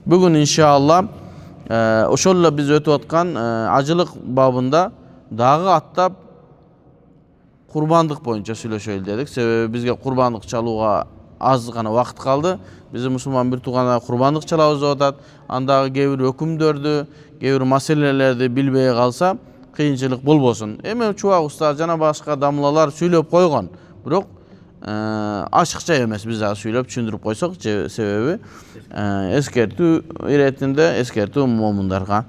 Bugün inşallah oşolla biz ötüp atkan acılık babında dağı attap kurbanlık boyunca söyleşelim dedik. Sebebi bizge kurbanlık çaluğa az gana vaqt kaldı. Bizim Müslüman bir tuğana kurbanlık çalabız odat. Andağı gevir hükümdördü, gevir meselelerdi bilbeye kalsa kıyınçılık bolbosun. Hemen çoğu usta jana başka damlalar söylep koygan. Biroq açıkça emes biz daha söylep düşündürüp koysak sebebi eskertүү iretinde eskertүү mu'minlarga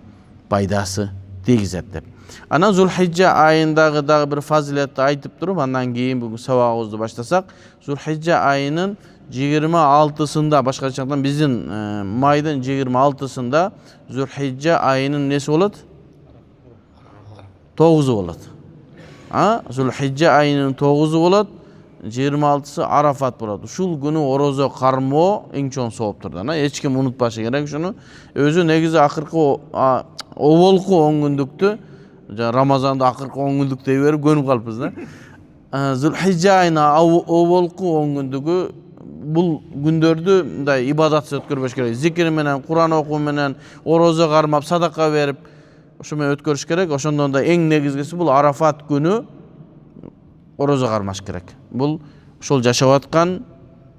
paydası tegizet dep. Ana Zulhicce ayındagı dagı bir faziletni aytıp durup andan keyin bugün sabagыбызды başlasak Zulhicce ayının 26'sında başka açıktan bizim maydın 26'sında Zulhicce ayının nesi bolat? 9'u bolat. Zulhicce ayının 9'u bolat. 26'sı Arafat bolat. Şul günü orozo karmo eng çoğun soğup turdu. Hiç kim unutbaşı gerek şunu. Özü negizi akırkı o volku 10 gündüktü. Ramazan'da akırkı 10 gündük deyiverip gönüp kalpız da. Zulhicce ayına o volku 10 gündügü bu gündördü da ibadat ötkürüş gerek. Zikir menen, Kur'an oku menen, orozo karmap, sadaka verip şunu ötkürüş gerek. Oşondan da eng negizgisi bu Arafat günü orozo karmaş gerek. Bu şol yaşap atkan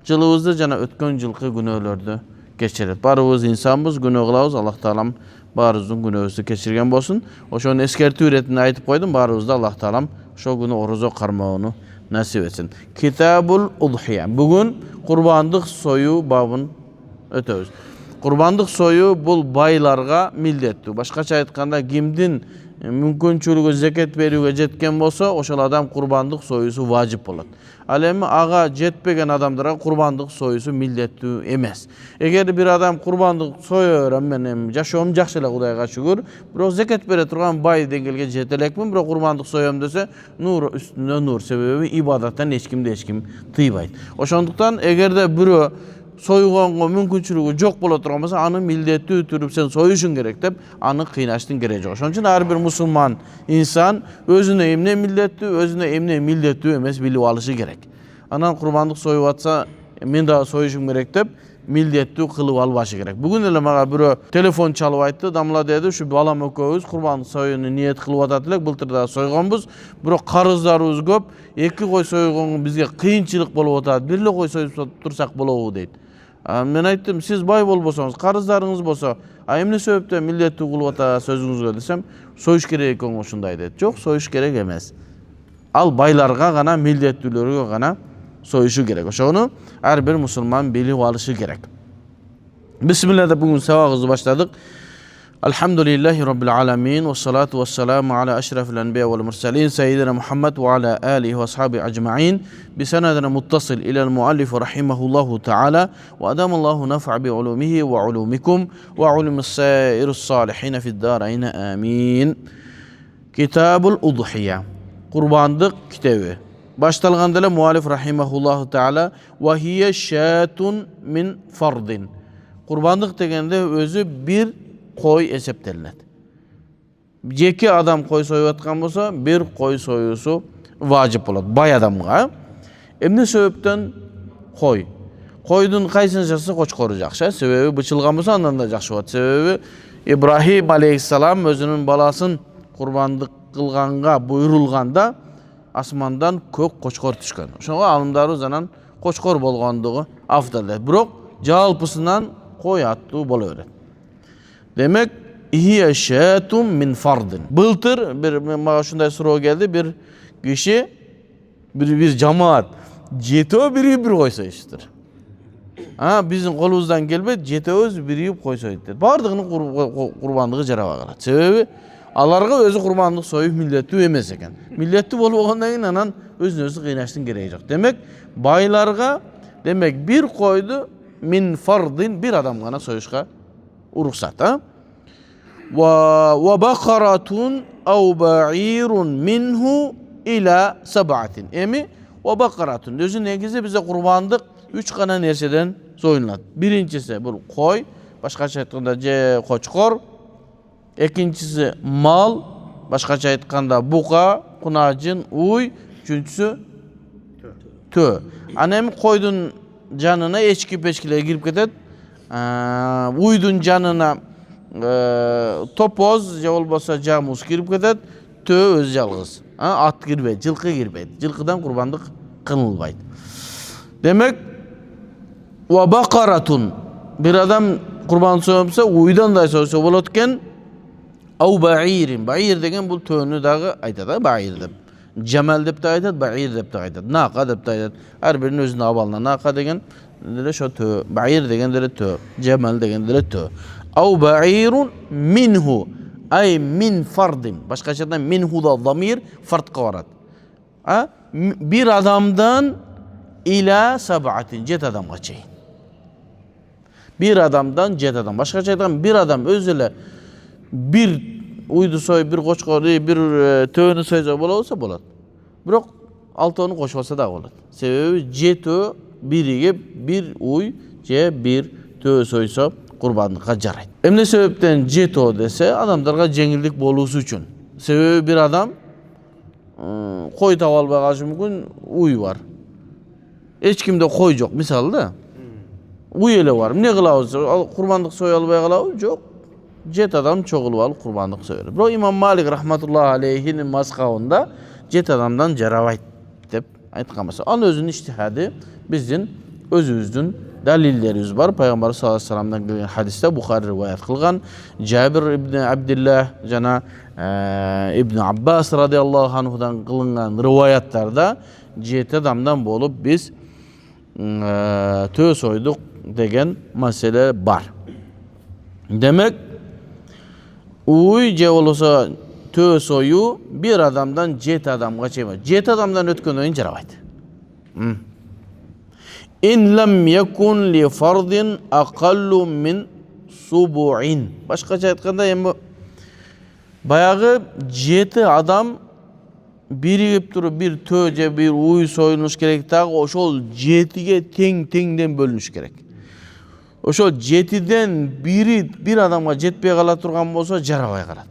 jılыбызды жана өткөн жылкы күнөөлөрдү кечирет. Барыбыз инсанбыз, күнөө кылабыз. Аллах таалам баарыбыздын күнөөбүздү кечирген болсун. Ошону эскертүү иретинде айтып койдум. Баарыбызды Аллах таалам ошол күнү орозо кармоону насип этсин. Китабул Удхия. Бүгүн курбандык союу бабын өтөбүз. Курбандык союу бул байларга милдеттүү. Башкача айтканда кимдин мүмкүнчүлүгү зекет берүүгө жеткен болсо, ошол адам курбандык союусу важип болот. Ал эми ага жетпеген адамдарга курбандык союусу милдеттүү эмес. Эгер бир адам курбандык сое берем, мен жашоом жакшы эле Кудайга шүгүр, бирок зекет бере турган бай деңгээлге жете элекмин, бирок курбандык соем десе, нур үстүнө нур, себеби ибадаттан эч ким тыйбайт. Ошондуктан эгерде бирөө soyuğongo мүмкүнчүлүгү жок боло турган болсо, аны милдеттүү түрүп сен союшуң керек деп, аны кыйнаштын кереги жок. Ошон үчүн ар бир мусулман инсан өзүнө эмне милдеттүү, өзүнө эмне милдеттүү эмес билип алышы керек. Анан курбандык союп атса, мен да союшум керек деп, милдеттүү кылып албашы керек. Бүгүн эле мага бирөө телефон чалып айтты, дамла деди, ушу балам экөөбүз курбандык союуну ниет кылып атат элек, былтыр да сойгонбуз, бирок карыздарыбыз көп, 2 кой сойгонго бизге кыйынчылык болуп атат, бир эле кой союп турсак болобу дейт. Мен айттым, сиз бай болбосоңуз, карыздарыңыз болсо, эмне себептен милдеттүү кылып ата сөзүңүзгө десем, союш керек экен ушундай дейт. Жок, союш керек эмес. Ал байларга гана, милдеттүүлөргө гана союшу керек. Ошону ар бир мусулман билип алышы керек. Бисмилlah деп бүгүн сабагыбызды баштадык. Elhamdülillahi Rabbil alamin ve salatu ve selamu ala eşrefil enbiya vel mursalin seyyidina Muhammed ve ala alihi ve ashabi ecma'in bi senedina muttasil ila'l muallif rahimahullahu ta'ala ve adamallahu naf'a bi ulumihi ve ulumikum ve ulumis sairus salihin fi'd darain amin. Kitabul Udhiya. Kurbanlık kitabı. Baştalganda ele muallif rahimahullahu ta'ala ve hiye şatun min fardin. Kurbanlık degende özü bir koy eseptelinet. Jeki adam koy soyup atkan bolsa, bir koy soyusu vacip bolat bay adamga. Emne sebepten koy. Koydun kaysinçası koçkoru jakşı. Sebebi bıçılgan bolsa andan da jakşı bolat. Sebebi İbrahim aleyhissalam özünün balasın kurbanlık kılganga buyurulganda asmandan kök koçkor düşkön. Şoňa alımdary zanan koçkor bolgandygy afdal. Bирок жалпысынан koy attı bolaveret. Demek hiye şatun min fardin. Былтыр bir mağa şunday suroo geldi, bir kişi bir cemaat jetөө biri bir koysa iştir. Bizim kolumuzdan gelbet jetөөz biri koysa iştir. Bardığının kurbanlığı jaraba kalat. Sebebi alarga özü kurbanlık soyup millettүү emes eken. Millettүү bolup olgandan keyin anan özüne özü kıynaştın gereği yok. Demek baylarga demek bir koydu min fardin bir adam gana soyuşka ruhsat. Ve bakaratun au ba'irun minhu ila sab'atin. Emi ve bakaratun. Özü negizi bize kurbanlık 3 kana nerseden soyunlat. Birincisi bu koy, başkaça aytkanda koçkor. Ekincisi mal, başkaça aytkanda buka, kunacın, uy. Üçüncüsü tö. Anem koydun canına eçki peçkiler girip ketet. uydun janına topoz je bolbosa jamus kirip ketет, tö öz жалгыз. At girбейт, жылкы girбейт. Жылкыдан курбандык кылынбайт. Demek wa baqaratun, bir adam kurban soysa uydan da soysa bolat eken, au ba'irin. Ba'ir degen bul tönü dağı aytadi, ba'ir dep. Jamal dep de aytadi, ba'ir dep de aytadi. Naqa dep de aytadi. Her birinin özünün abalına naqa degen dele şo tö, ba'ir degen dele tö, jamal degen dele tö. Au ba'irun minhu, ay min fardin. Başkaçadan minhu da zamir fartka varat. Bir adamdan ila sab'atin, 7 adamga çeyin. Bir adamdan 7 adam. Başkaça aytkan bir adam özüle bir uydu soy, bir qoçqoru, bir töөнü soysa bolsa bolat. Biroq 6-onu qoşbasa da bolat. Sebebi 7 biriге bir uy je bir tö soysa kurbanlıkka jarayt. Emne sebepten 7 dese adamlarga жеңилдик болуусу үчүн. Sebebi bir adam koy taba alбай калышы мүмкүн, uy var. Hiç kimde koy yok misal da. Uy ele var. Ne kılavuz? Kurbanlık soy almaya kılavuz yok. 7 adam çoğulup alıp kurbanlık soyuyor. Bro İmam Malik rahmetullahi aleyhinin mazhabında 7 adamdan cerabayt dep aytkan mesela. Onun özünün içtihadi bizden özümüzdün dalillerimiz var. Peygamber sallallahu aleyhi ve sellem'den gelen hadiste Bukhari rivayet kılgan. Cabir ibn Abdullah jana İbn Abbas radıyallahu anhudan kılıngan rivayetlarda 7 adamdan bolup biz tö soyduk degen mesele var. Demek uy je olsa tö soyu bir adamdan 7 adamga çeyme. 7 adamdan ötken oyun jarabayt. İn lem yekun li fardin aqallu min subu'in. Başkaça aytkanda endi bayağı 7 adam birigip turup bir tö je bir uy soyulunuş kerek dagı oşol 7'ge teng-tengden bölünüş kerek. Oşol 7'den biri bir adamga jetpey kala turgan bolsa jarabay kalat.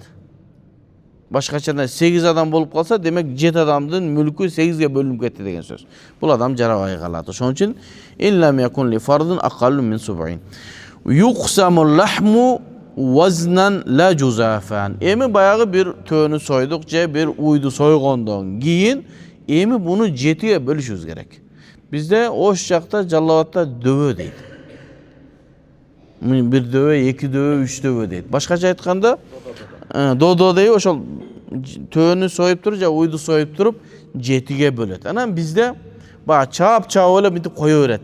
Başkaçadan 8 adam bolup kalsa demek 7 adamdın mülkü 8'ge bölünüp ketти degen söz. Bul adam jarabay kalat. Şonun için illem yakun li fardın aqallu min sub'in. Yuqsamul lahmu vaznan la juzafan. Emi bayağı bir töөнü soyduk je bir uydu soygondan keyin emi bunu 7'ge bölüşüz gerek. Bizde o şakta Jallabat'ta döve deydi. Bir döve, 2 döve, 3 döve deydi. Başkaça aytkanda dodo deyip oşol töөнü soyup turup, uydu soyup turup 7'ge bölet. Anam bizde bayağı çap öyle bitip koyuveret.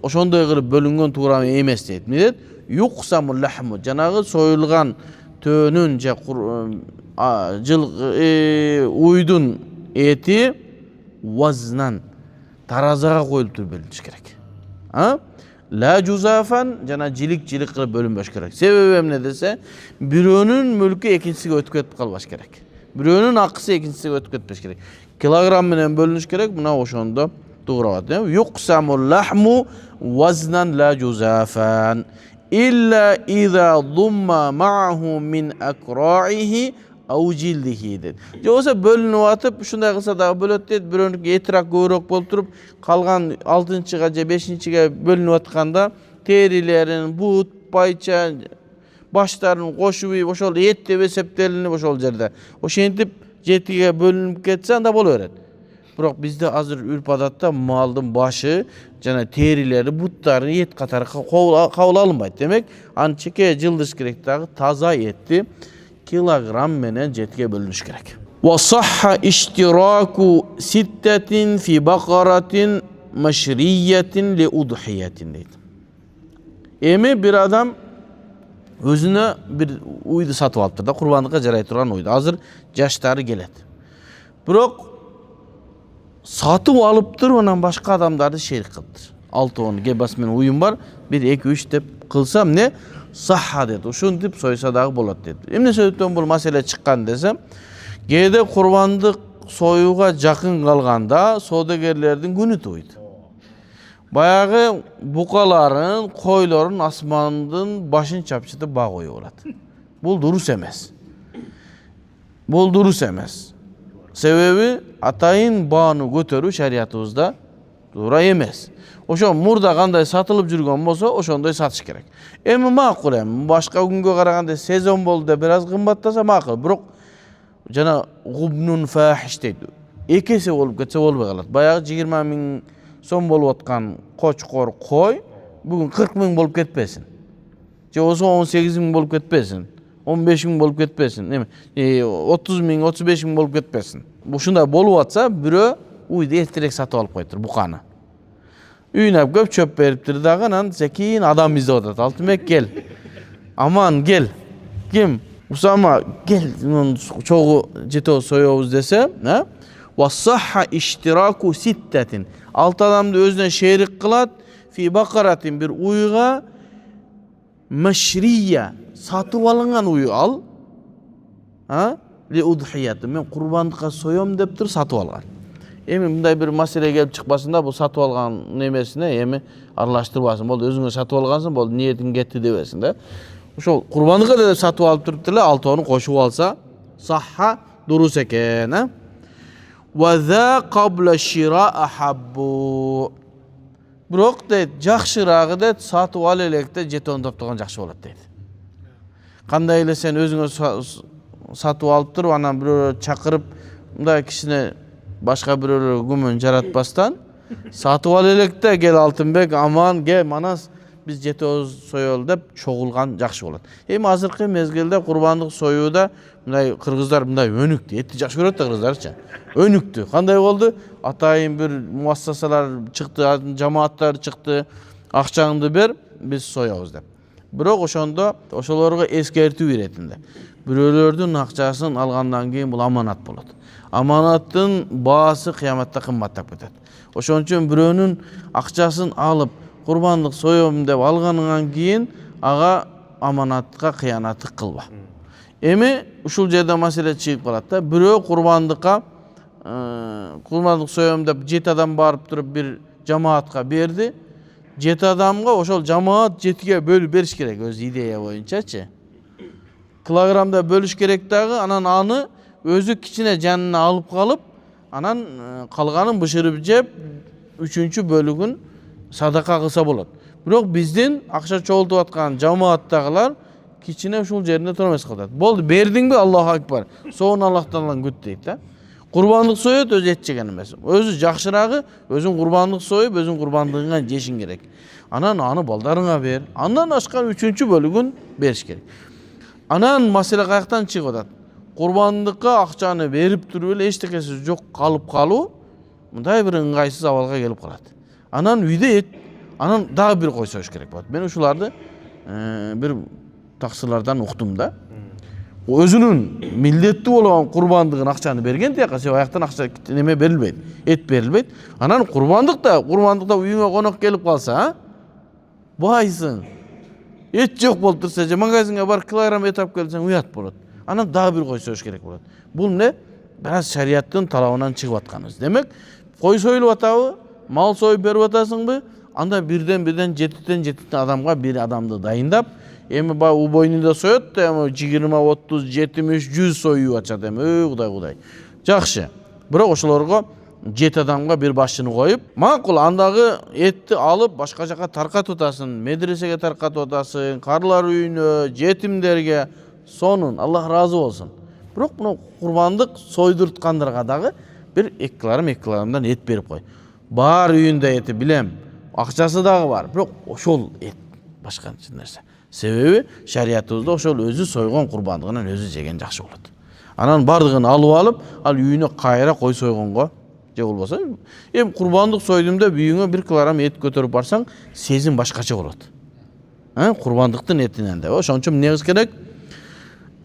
Oşondoy kılıp bölüngen tuğramı emes deydi. Ne deydi? Yuqsamul lahmu, janagı soyulgan töөнün je uydun eti vaznan tarazaga koyulup turup bölünüş gerek. La juzafan jana jilik kılıp bölünböş gerek. Sebebi emne dese biröөнün mülkü ekincisiga ötüp ketip kalbaş gerek. Biröөнün akısı ekincisiga ötüp ketpеш gerek. Kilogram menen bölünüş gerek. Mına oşondo tuğrabat. Yuqsamul lahmu vaznan la juzafan. İlla iza dumma ma'ahu min akra'ihi aw jildihi dedi. Yoksa bölünüp atıp şunday kılsa da bölet dedi. Biröөнүk etrak köbürök bolup turup kalgan 6-га же 5-ге bölünüp atkanda terilerin, but, bayça, başlarının koşup oşol et dep eseptelinip oşol jerde. Oşentip 7'ge bölünüp ketse anda boluveret. Biroq bizde azır ürp adatda maldın başı, jana terileri, buttары et katары kabul alınbayt. Demek ançeke jıldış kerek dagı taza etти kilogram menen 7'ge bölünüş gerek. Wa sahha ishtiraku 6 fi baqaratin maşriyetin li udhiyetin deydi. Emi bir adam özüne bir uydu satıp alıptır da kurbanlıkka jaray turgan uydu. Azır jaştары kelet. Biroq satıp alıptır, ondan başka adamları şerik kıldır. 6-10 gebas men uyum var, 1-2-3 dep kılsam ne? Sahha dedi. Uşun dip soysa dağı bolat dedi. Emne sebepten bu mesele çıkkan desem, gede kurbanlık soyuğa jakın kalganda sodagerlerden günü toydu. Bayağı bukaların, koyların asmanın başın çapçıda bağ koyu olat. Bul durus emez. Bul durus emez. Sebebi atayın bağını götörü şeriatımızda dura emez. Ошо мурда кандай сатылып жүргөн болсо, ошондой сатыш керек. Эми макул эми башка күнгө караганда сезон болду деп бир аз кымбаттаса макул. Бирок жана губнун фахиш дейт. Эки эсе болуп кетсе болбой калат. Баягы 20 000 сом болуп аткан кочкор кой бүгүн 40 000 болуп кетпесин. Же болсо 18 000 болуп кетпесин. 15 000 болуп кетпесин. Эми 30 000, 35 000 болуп кетпесин. Ушундай болуп атса, бирөө уйду эртерээк сатып алып коюптур буканы. Үйүнө көп чөп бериптир дагы, анан секин адам издеп атат. Алтынбек кел. Аман кел. Ким? Усама кел. Чогу жете соёбуз десе, Вассаха иштираку ситтатин. 6 адамды өзүнө шерик кылат. Фи бакаратин бир уйга машрия сатып алынган уй ал. Ли удхият. Мен курбандыкка соём дептир сатып алган. Эми мындай бир маселе келип чыкпасында бул сатып алган немесине эми аралаштырбасын. Болду өзүңө сатып алгансың, болду ниетиң кетти дебесин да. Ошол курбандыкка деп сатып алып туруп деле алтоону кошуп алса, сахха дурус экен, Ва за qabla shira ahabbu. Бирок дейт, жакшырагы дейт, сатып ал электе жетондоп турган жакшы болот дейт. Кандай эле сен өзүңө сатып алып туруп, анан бирөө чакырып, мындай кишине башка бирөөлөр күмөн жаратпастан, сатып ал электе кел Алтынбек, аман кел, манас биз жетөөбүз соёлу деп чогулган жакшы болот. Эми азыркы мезгилде курбандык союуда мындай кыргыздар мындай өнүктү. Этти жакшы көрөт да кыргыздарчы. Өнүктү. Кандай болду? Атайын бир муассасалар чыкты, жамааттар чыкты. Акчаңды бер, биз соёбуз деп. Бирок ошондо ошолорго эскертүү иретинде. Бирөөлөрдүн акчасын алгандан кийин бул аманат болот. Аманаттын баасы кыяматта кымбаттап кетет. Ошон үчүн бирөөнүн акчасын алып курбандык соём деп алгандан кийин ага аманатка кыянаты кылба. Эми ушул жерде маселе чыгып калат да. Бирөө курбандыкка курбандык соём деп 7 адам барып туруп бир жамаатка берди. 7 адамга ошол жамаат 7ге бөлүп бериш керек өз идея боюнчачы. Килограммда бөлүш керек дагы, анан аны өзү кичине жанына алып калып, анан калганын бышырып жеп, 3-чү бөлүгүн садака кылса болот. Бирок биздин акча чогултуп аткан жамааттагылар кичине ушул жеринде тура эмес кылат. Болду, бердиңби, Аллаху акбар. Соон Аллахтан күт дейт да. Курбандык соёт өзү эт жеген эмес. Өзү жакшырагы өзүң курбандык союп, өзүң курбандыгыңа жешиң керек. Анан аны балдарыңа бер. Андан ашкан 3-чү бөлүгүн бериш керек. Анан маселе каяктан чыгып атат? Курбандыкка акчаны берип туруп эле эчтекеси жок калып калуу мындай бир ыңгайсыз абалга келип калат. Анан үйдө эт, анан дагы бир кой союш керек болот. Мен ушуларды бир таксырлардан уктум да. Өзүнүн милдеттүү болгон курбандыгын акчаны берген тияка аяктан акча неме берилбейт, эт берилбейт. Анан курбандыкта үйүңө конок келип калса, байсың. Эт жок болуп турса, же магазинге барып килограмм эт алып келсең уят болот. Анан дагы бир кой союш керек болот. Бул эмне? Бир аз шариаттын талабынан чыгып атканыбыз. Демек, кой союлуп атабы? Мал союп берип атасыңбы? Анда бирден 7 адамга бир адамды дайындап, эми баа убойнунда соёт да, эми 20, 30, 70, 100 союп атат эми. Кудай. Жакшы. Бирок ошолорго 7 адамга бир башчыны коюп, макул андагы этти алып башка жака таркатып атасың, медресеге таркатып атасың, карлар үйүнө, жетимдерге, сонун, Аллах разы болсун. Бирок мына курбандык сойдурткандарга дагы бир 2 килограммдан эт берип кой. Бар үйүндө эти билем, акчасы дагы бар. Бирок ошол эт башка нерсе. Себеби шариятыбызда ошол өзү сойгон курбандыгынан өзү жеген жакшы болот. Анан бардыгын алып, ал үйүнө кайра кой сойгонго же болбосо, эми курбандык сойдум деп үйүңө 1 килограмм эт көтөрүп барсаң, сезим башкача болот. Курбандыктын этинен деп. Ошон үчүн эмне кылыш керек?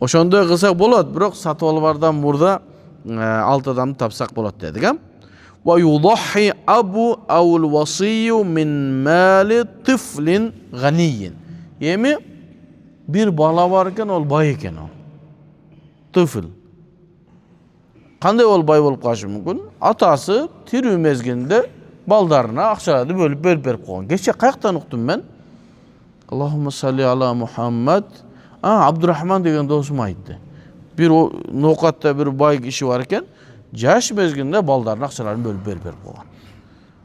Ошондой кылсак болот, бирок сатып албардан мурда 6 адамды тапсак болот дедик, Ва юдахи абу аул васию мин мали тифлин ганиyin. Эми бир бала бар экен, ол бай экен ол. Тифл. Кандай ол бай болуп калышы мүмкүн? Атасы тирүү мезгилинде балдарына акчаларды бөлүп берип койгон. Кече каяктан уктум мен? Аллахумма салли ала Мухаммад. Абдурахман деген досум айтты. Бир ноокатта бир бай киши бар экен, жаш мезгилинде балдарына акчаларын бөлүп берип койгон.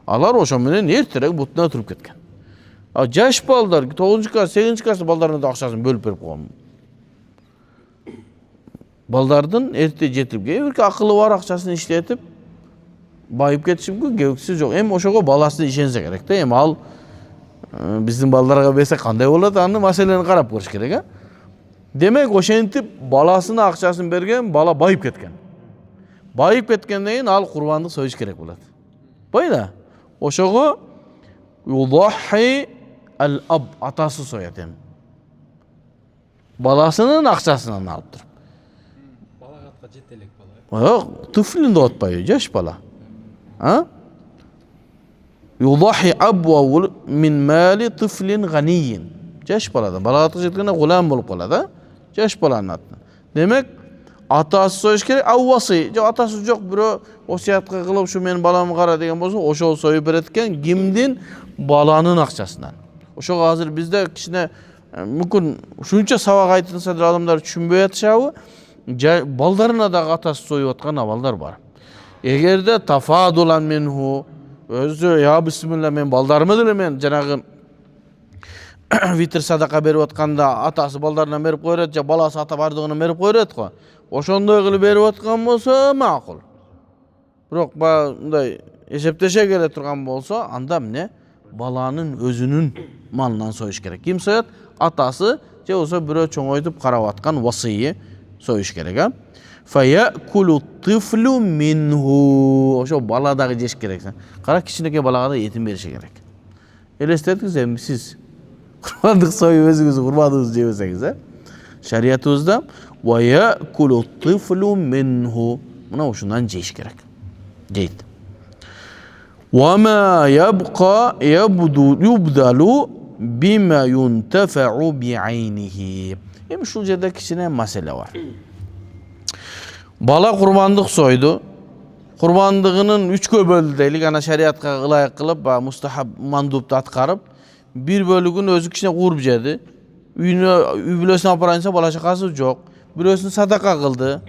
Алар ошо менен эртерээк бутуна туруп кеткен. Жаш балдар 9-класс, 8-класс балдарына да акчасын бөлүп берип койгон. Балдардын эрте жетип, кээ акылы бар акчасын иштетип байып кетиши мүмкүн, кээбикси жок. Эми ошого баласы ишенсе керек да. Эми ал биздин балдарга берсе кандай болот, аны маселени карап көрүш керек, а? Демек, ошентип баласына акчасын берген, бала байып кеткен. Байып кеткенден кийин ал курбандык союш керек болот. Бойда. Ошого юдахи ал-аб, атасы соят эми. Баласынын акчасынан алып туруп. Балагатка жете элек бала. Жок, туфлин деп атпайбы, жаш бала. Юдахи абу мин мали туфлин ганиyin. Жаш баладан. Балагатка жеткенде гулам болуп калат, а? Жаш баланын атынан. Демек, атасы союш керек, аввасы. Атасы жок, бирөө осиятка кылып, ушу менин баламы кара деген болсо, ошол союп берет экен, кимдин? Баланын акчасынан. Ошого азыр бизде кичине мүмкүн ушунча сабак айтылса да адамдар түшүнбөй атышабы? Балдарына да атасы союп аткан абалдар бар. Эгерде тафадулан минху, өзү я бисмилла мен балдарыма деле мен жанагы витр садака берип атканда атасы балдарына берип койрот, же баласы ата бардыгына берип койрот го. Ошондой кылып берип аткан болсо макул. Бирок мындай эсептеше келе турган болсо, анда эмне? Баланын өзүнүн малынан союш керек. Ким соят? Атасы же болсо бирөө чоңойтуп карап аткан васыйы союш керек, а? Фаякулу тифлу минху. Ошо бала дагы жеш керек. Кара, кичинекей балага да этин бериши керек. Элестетиңиз, эми сиз курбандык союп өзүңүз курбандыгыңызды жебесеңиз, а? Шариятыбызда ваякулу тифлу минху. Мына ушундан жеш керек. Жейт. Вама ябқа юбдалу бима юнтафау биайнихи. Эми ушул жерде кичине маселе бар. Бала курбандык сойду. Курбандыгынын 3кө бөлдү дейлик, ана шариатка ылайык кылып, мустахаб мандубду аткарып, бир бөлүгүн өзү кичине кууруп жеди. Үй бүлөсүнө апарайынса бала чакасы жок. Бирөөсүн садака кылды.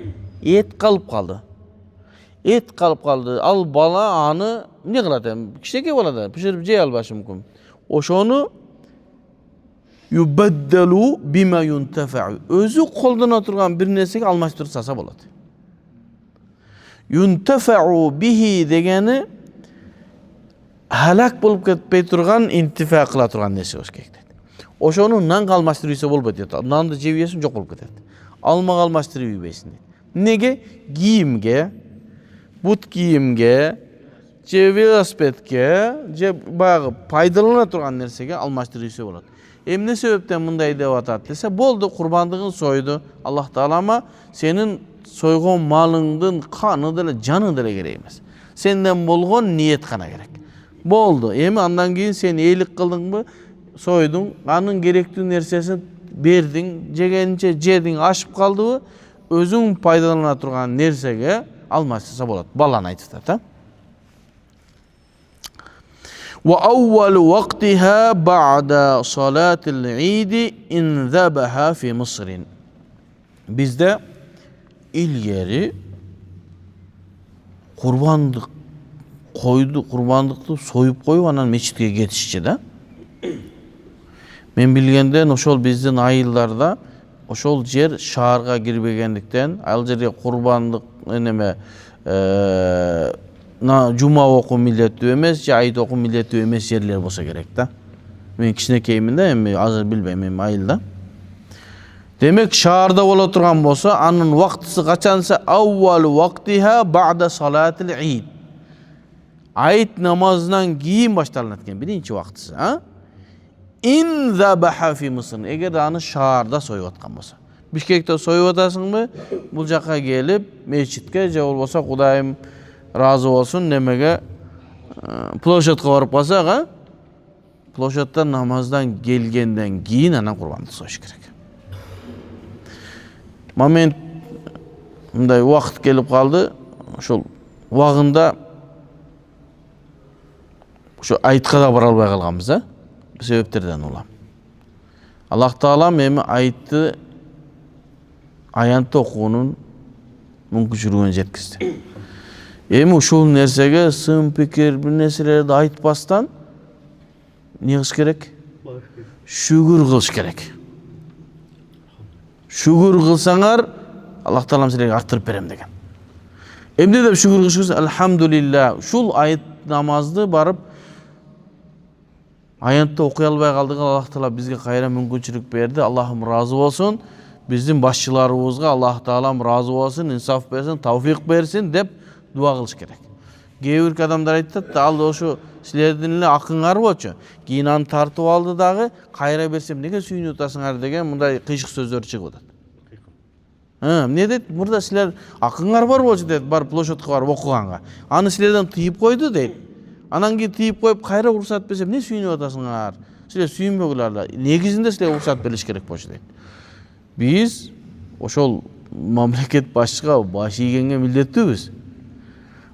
Эт калып калды. Эт калып калды. Ал бала аны эмне кылат эми? Кичинекей бала да пиширип жей албашы мүмкүн. Ошону юбаддалу бима юнтафау. Өзү колдоно турган бир нерсеге алмаштырып салса болот. Юнтафау бихи дегени халак болуп кетпей турган, интифа кыла турган нерсе болуш керек. Ошону нанга алмаштырып ийсе болбойт дейт. Нанды жеп ийесиң, жок болуп кетет. Алмага алмаштырып ийбейсиң дейт. Неге? Кийимге, бут кийимге, же велосипедке, же баягы пайдалана турган нерсеге алмаштырып ийсе болот. Эмне себептен мындай деп атат десе, болду, курбандыгын сойду. Аллах Таалама сенин сойгон малыңдын каны деле, жаны деле керек эмес. Сенден болгон ниет гана керек. Болду. Эми андан кийин сен эйлик кылдыңбы? Сойдуң, анын керектүү нерсесин бердиң, жегенче жедиң, ашып калдыбы? Өзүң пайдалана турган нерсеге алмаштырса болот. Баланы айтып атат, Wa awwalu waqtiha ba'da salatil Eid in dhabaha fi Misr. Bizde ilgeri kurbandık koydu, kurbandıkты soyup koyup anan meçitke getişçi da. Men bilgenden oşol bizdin ayıllarda oşol jer şaharga girbegendikten al жерге kurbandık eneme Cuma oku milleti emez, же ayet oku milleti emez yerler bolsa gerek da. Men kичинекеймин да, эми азыр билбейм, эми айылда. Демек шаарда боло турган болсо, анын вактысы качанса аввалу вактиха бa'da salatil Eid. Айт намазынан кийин башталат экен, биринчи вактысы, а? In zabaha fi Misr. Эгер аны шаарда союп аткан болсо. Бишкекте союп атасыңбы? Бул жакка келип, мечитке же болбосо Кудайым разы болсун, немеге площадка барып калсак, а? Площадтан намаздан келгенден кийин анан курбанды союш керек. Момент мындай убакыт келип калды, ошол убагында ошо айтка да бара албай калганбыз, а? Себептерден улам. Аллах Таалам эми айтты аянтты окуунун мүмкүнчүлүгүн жеткизди. Эми ушул нерсеге сын пикир бир нерселерди айтпастан не кылыш керек? Шүгүр кылыш керек. Шүгүр кылсаңар, Аллах Таалам силерге арттырып берем деген. Эмне деп шүгүр кылышыбыз? Алхамдулилля. Ушул айт намазды барып аянтта окуй албай калдык. Аллах Таала бизге кайра мүмкүнчүлүк берди. Аллахым разы болсун. Биздин башчыларыбызга Аллах Таалам разы болсун, инсаф берсин, тавфик берсин деп дуа кылыш керек. Кээ бир адамдар айтат, ал ошо силердин эле акыңар болчу. Кийин аны тартып алды дагы, кайра берсем неге сүйүнүп атасыңар деген мындай кыйшык сөздөр чыгып атат. Эмне дейт? Мурда силер акыңар бар болчу дейт, бар площадка барып окуганга. Аны силерден тыйып койду дейт. Анан кийин тыйып коюп кайра уруксат берсем, эмне сүйүнүп атасыңар? Силер сүйүнбөгүлөр. Негизинде силер уруксат бериш керек болчу дейт. Биз ошол мамлекет башчыга баш ийгенге милдеттүүбүз.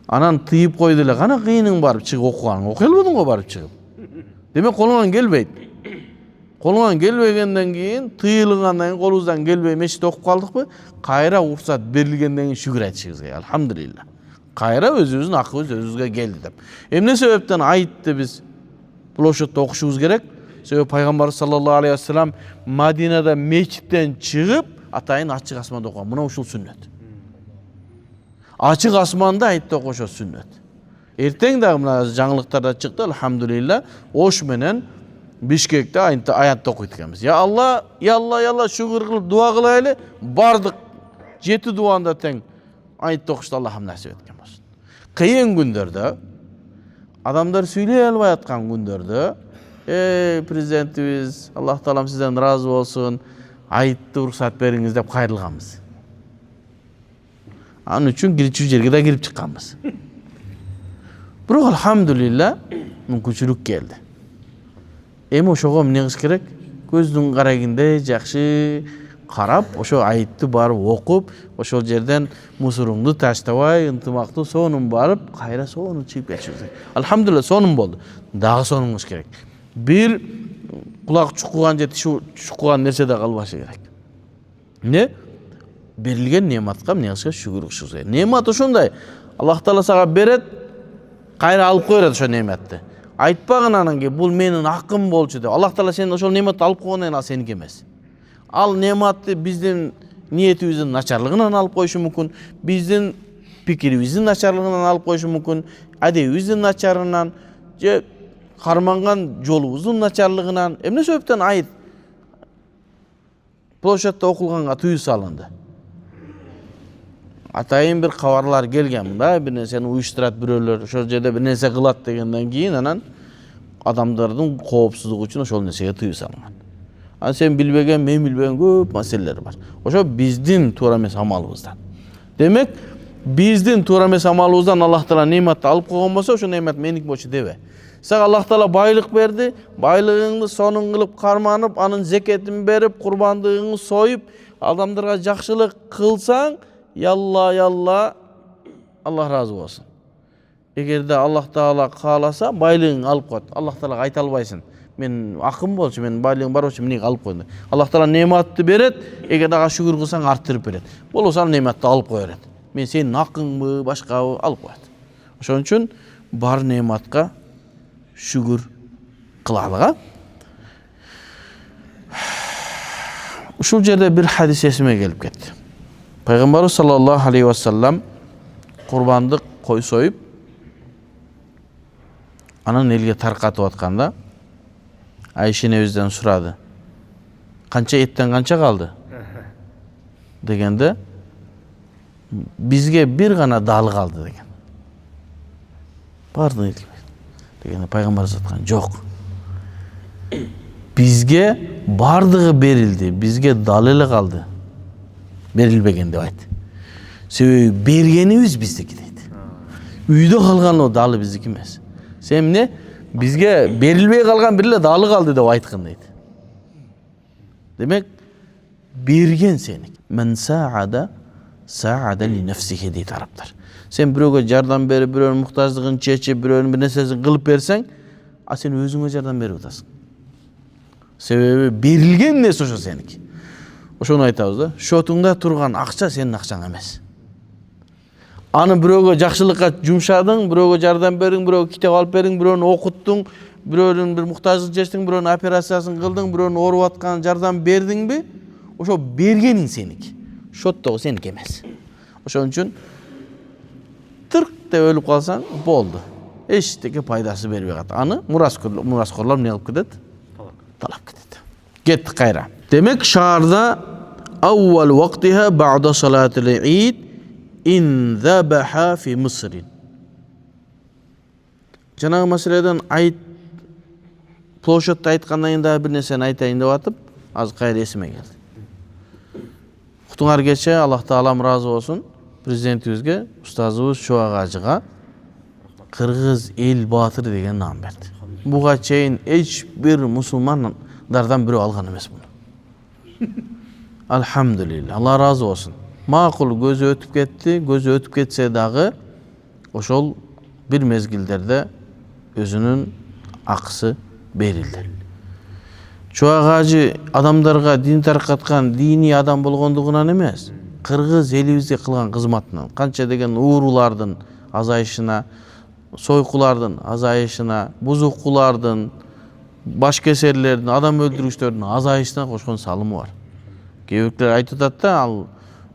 Анан тыйып койду эле, кана кыйының барып чыгып окуганың, окуй албадың го барып чыгып. Демек колуңан келбейт. Колуңан келбегенден кийин, тыйылгандан кийин колубуздан келбей мешитте окуп калдыкпы? Кайра уруксат берилгенден кийин шүгүр айтышыбыз керек. Алхамдулилла. Кайра өзүбүздүн акыбыз өзүбүзгө келди деп. Эмне себептен айтты биз площадта окушубуз керек? Себеби пайгамбар саллаллаху алейхи вассалам Мадинада мечиттен чыгып, атайын ачык асманда окуган. Мына ушул сүннөт. Ачык асманда айтты окушо сүннөт. Эртең дагы мына жаңылыктарда чыкты, алхамдулилла, ош менен Бишкекте аятты окуйт экенбиз. Я Алла, шүгүр кылып дуа кылайлы. Бардык 7 дуанда тең аятты окушты Аллахым насип эткен болсун. Кыйын күндөрдө, адамдар сүйлөй албай аткан күндөрдө, президентибиз, Аллах Таалам сизден разы болсун, айтты уруксат бериңиз деп кайрылганбыз. Анын үчүн кирчү жерге да кирип чыкканбыз. Бирок алхамдулилла мүмкүнчүлүк келди. Эми ошого эмне кылыш керек? Көздүн карагындай жакшы карап, ошо айтты барып окуп, ошол жерден мусоруңду таштабай, ынтымактуу сонун барып, кайра сонун чыгып кетишибиз керек. Алхамдулилла сонун болду. Дагы сонун кылыш керек. Бир кулак чукуган же тиш чукуган нерсе да калбашы керек. Эмне? Берилген нематка эмне кылыш керек? Шүгүр кылышыбыз керек. Немат ошондой. Аллах Таала сага берет, кайра алып коёт ошо неметти. Айтпагын анан кийин бул менин акым болчу деп. Аллах Таала сен ошол неметти алып койгондон кийин ал сеники эмес. Ал нематты биздин ниетибиздин начарлыгынан алып коюшу мүмкүн, биздин пикирибиздин начарлыгынан алып коюшу мүмкүн, адебибиздин начарынан же карманган жолубуздун начарлыгынан. Эмне себептен айт площадта окулганга тыюу салынды? Атайын бир кабарлар келген мында, бир нерсени уюштурат бирөөлөр, ошол жерде бир нерсе кылат дегенден кийин анан адамдардын коопсуздугу үчүн ошол нерсеге тыюу салынган. Анан сен билбеген, мен билбеген көп маселелер бар. Ошо биздин туура эмес амалыбыздан. Демек, биздин туура эмес амалыбыздан Аллах Таала нематты алып койгон болсо, ошо немат меник болчу дебе. Сага Аллах Таала байлык берди, байлыгыңды сонун кылып карманып, анын зекетин берип, курбандыгыңды союп, адамдарга жакшылык кылсаң, ялла, Аллах разы болсун. Эгерде Аллах Таала кааласа, байлыгыңды алып коет. Аллах Таалага айта албайсың. Мен акым болчу, мен байлыгым бар болчу, мени алып койду. Аллах Таала нематты берет, эгер дагы шүгүр кылсаң арттырып берет. Болбосо нематты алып кое берет. Мен сенин акыңбы, башкабы алып коет. Ошон үчүн бар нематка шүгүр кылалыга. Ушул жерде бир хадис эсиме келип кетти. Пайгамбар саллаллаху алейхи вассалам курбандык кой союп, анан элге таркатып атканда Айша энебизден сурады. Канча эттен канча калды? Дегенде бизге бир гана далы калды деген. Бардыгы дегенде пайгамбар айткан жок. Бизге бардыгы берилди, бизге далы эле калды. Берилбеген деп айтты. Себеби бергенибиз биздики дейт. Үйдө калган о далы биздики эмес. Сен эмне? Бизге берилбей калган бир эле далы калды деп айткан дейт. Демек, берген сеники. Мен саада ли нафсихи дейт арабтар. Сен бирөөгө жардам берип, бирөөнүн муктаждыгын чечип, бирөөнүн бир нерсесин кылып берсең, а сен өзүңө жардам берип атасың. Себеби берилген нерсе ошо сеники. Ошону айтабыз да, шотуңда турган акча сенин акчаң эмес. Аны бирөөгө жакшылыкка жумшадың, бирөөгө жардам бериң, бирөөгө китеп алып бериң, бирөөнү окуттуң, бирөөнүн бир муктаждык чечтиң, бирөөнүн операциясын кылдың, бирөөнүн ооруп аткан жардам бердиңби? Ошо бергениң сеники. Шоттогу сеники эмес. Ошон үчүн тырк деп өлүп калсаң болду. Эчтеке пайдасы бербей калат. Аны мураскорлор эмне кылып кетет? Талап кетет. Кеттик кайра. Демек шаарда аввал вактиха ба'да салатил ид ин забаха фи Миср. Жанагы маселеден айт площадьты айткандан кийин дагы бир нерсени айтайын деп атып, азыр кайра эсиме келди. Уктуңар кече Аллах таалам ыраазы болсун, президентибизге, устазыбыз Чубак ажыга Кыргыз эл баатыры деген наам берди. Буга чейин эч бир мусулмандардан бирөө алган эмес муну. Алхамдулилла, Алла ыраазы болсун. Макул көзү өтүп кетти, көзү өтүп кетсе дагы ошол бир мезгилдерде өзүнүн акысы берилди. Чубак ажы адамдарга дин таркаткан диний адам болгондугунан эмес, Кыргыз элибизге кылган кызматынан, канча деген уурулардын азайышына, сойкулардын азайышына, бузукулардын, баш кесерлердин, адам өлтүргүчтөрдүн азайышына кошкон салымы бар. Кээ бирөөлөр айтып атат да, ал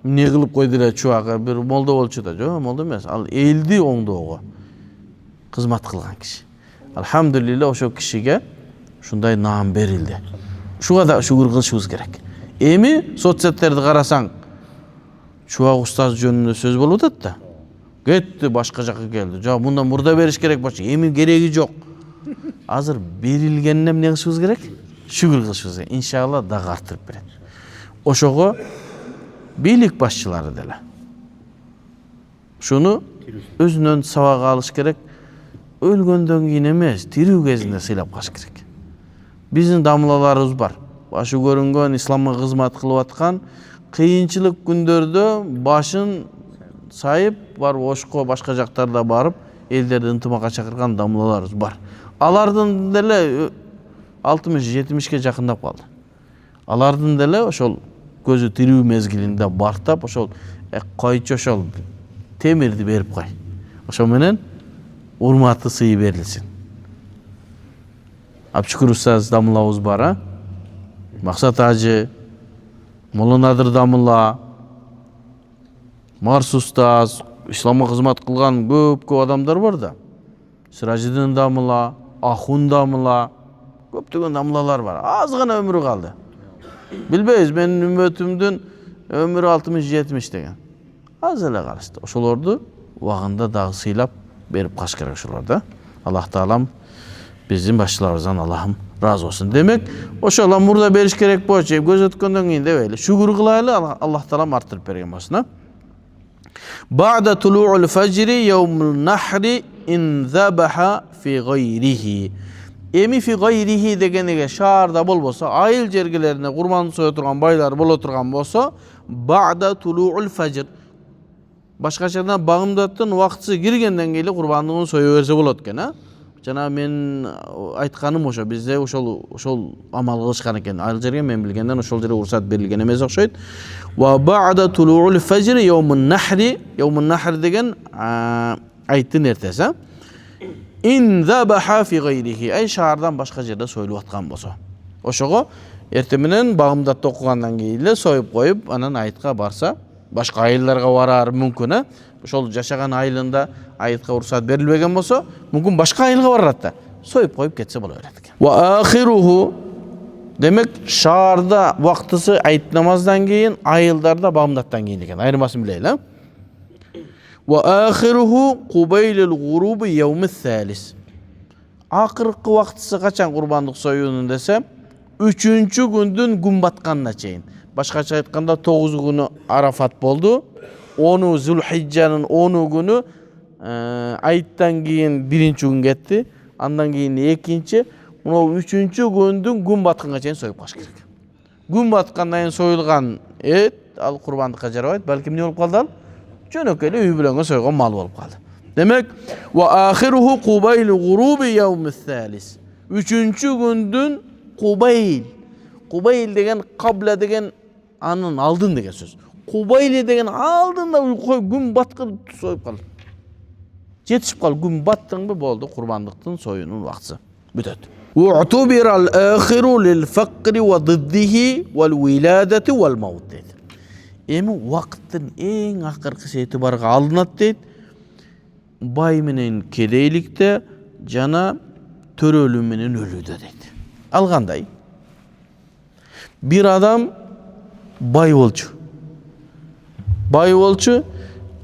эмне кылып койду эле Чубак, бир молдо болчу да. Жок, молдо эмес. Ал элди оңдоого кызмат кылган киши. Алхамдулилла, ошол кишиге ушундай наам берилди. Ушуга да шүгүр кылышыбыз керек. Эми соцсеттерди карасаң, Чубак устаз жөнүндө сөз болуп атат да. Кетти башка жакка келди. Жок, мындан мурда бериш керек болчу. Эми кереги жок. Азыр берилгенине эмне кылышыбыз керек? Шүгүр кылышыбыз керек. Иншалла дагы артырып берет. Ошого бийлик башчылары деле шуну өзүнөн сабак алыш керек. Өлгөндөн кийин эмес, тирүү кезинде сыйлап калыш керек. Биздин дамылаларыбыз бар. Башы көрүнгөн, исламга кызмат кылып аткан, кыйынчылык күндөрдө башын сайып, барып Ошко, башка жактарда барып, элдерди ынтымакка чакырган дамылаларыбыз бар. Алардын деле 60-70ке жакындап калды. Алардын деле ошол көзү тирүү мезгилинде бартап, ошол койчу ошол темирди берип кой. Ошо менен урматы сыйы берилсин. Абшүкүр устаз дамылабыз бар, Максат ажы, Молонадыр дамыла, Марс устаз, исламга кызмат кылган көп адамдар бар да. Сиражидин дамыла, Ахун дамыла, көптөгөн дамылалар бар. Аз гана өмүрү калды. Билбейбиз, менин үммөтүмдүн өмүрү 60-70 деген. Аз эле калышты. Ошолорду убагында дагы сыйлап берип калыш керек ошолорду. Аллах таалам биздин башчыларыбыздан Аллахым разы болсун. Демек, ошол мурда бериш керек болчу, көз өткөндөн кийин дебейли. Шүгүр кылайлы, Аллах таалам арттырып берген болсун. Бa'да тулу'ул фажри яумул нахри ин забаха фи гайрихи. Эми фи гайрихи дегениге шаарда болбосо, айыл жергелерине курман сое турган байлар боло турган болсо, бa'да тулу'ул фажр. Башкачадан багымдаттын убактысы киргенден кийин курбандыгын сое берсе болот экен, Жана мен айтканым ошо, бизде ошол амал кылышкан экен. Айыл жерге мен билгенден ошол жерге уруксат берилген эмес окшойт. Ва бa'да тулу'ул фажр яумун нахр деген айттын эртеси. Ин забаха фи гайрихи, ай шаардан башка жерде союлуп аткан болсо. Ошого эртең менен багымдатты окугандан кийин эле союп коюп, анан айтка барса, башка айылдарга барар мүмкүн, ошол жашаган айылында айтка уруксат берилбеген болсо, мүмкүн башка айылга барат да, союп коюп кетсе боло берет экен. Ва ахируху, демек шаарда вактысы айт намаздан кийин, айылдарда багымдаттан кийин экен. Айырмасын билели. Ва ахируху кубайлил гуруби яумис салис. Акыркы вактысы качан курбандык союунун десе, 3-чү күндүн күн батканына чейин. Башкача айтканда 9 күнү Арафат болду. 10 Зулхижжанын 10 күнү айттан кийин 1-чү күн кетти. Андан кийин 2-чи, мына 3-чү күндүн күн батканга чейин союп калыш керек. Күн баткандан кийин союлган эт ал курбандыкка жарабайт. Балким эмне болуп калды ал? Жөнөкөй эле үй бүлөнгө сойгон мал болуп калды. Демек, ва ахируху кубайли гуруби яумис салис. 3-чү күндүн кубайл. Кубайл деген кабла деген анын алдын деген сөз. Кубайле деген алдында кой күн баткыр союп калды. Жетишип калды, күн баттыңбы болду, курбандыктын союунун убактысы бүтөт. У'тубира al-akhiru lil-faqri wa diddihi wal-wiladati wal-maut deydi. Эми убакыттын эң акыркысы этибарга алынат дейт. Бай менен кедейликте жана төрөлүү менен өлүүдө дейт. Алгандай. Бир адам бай болчу.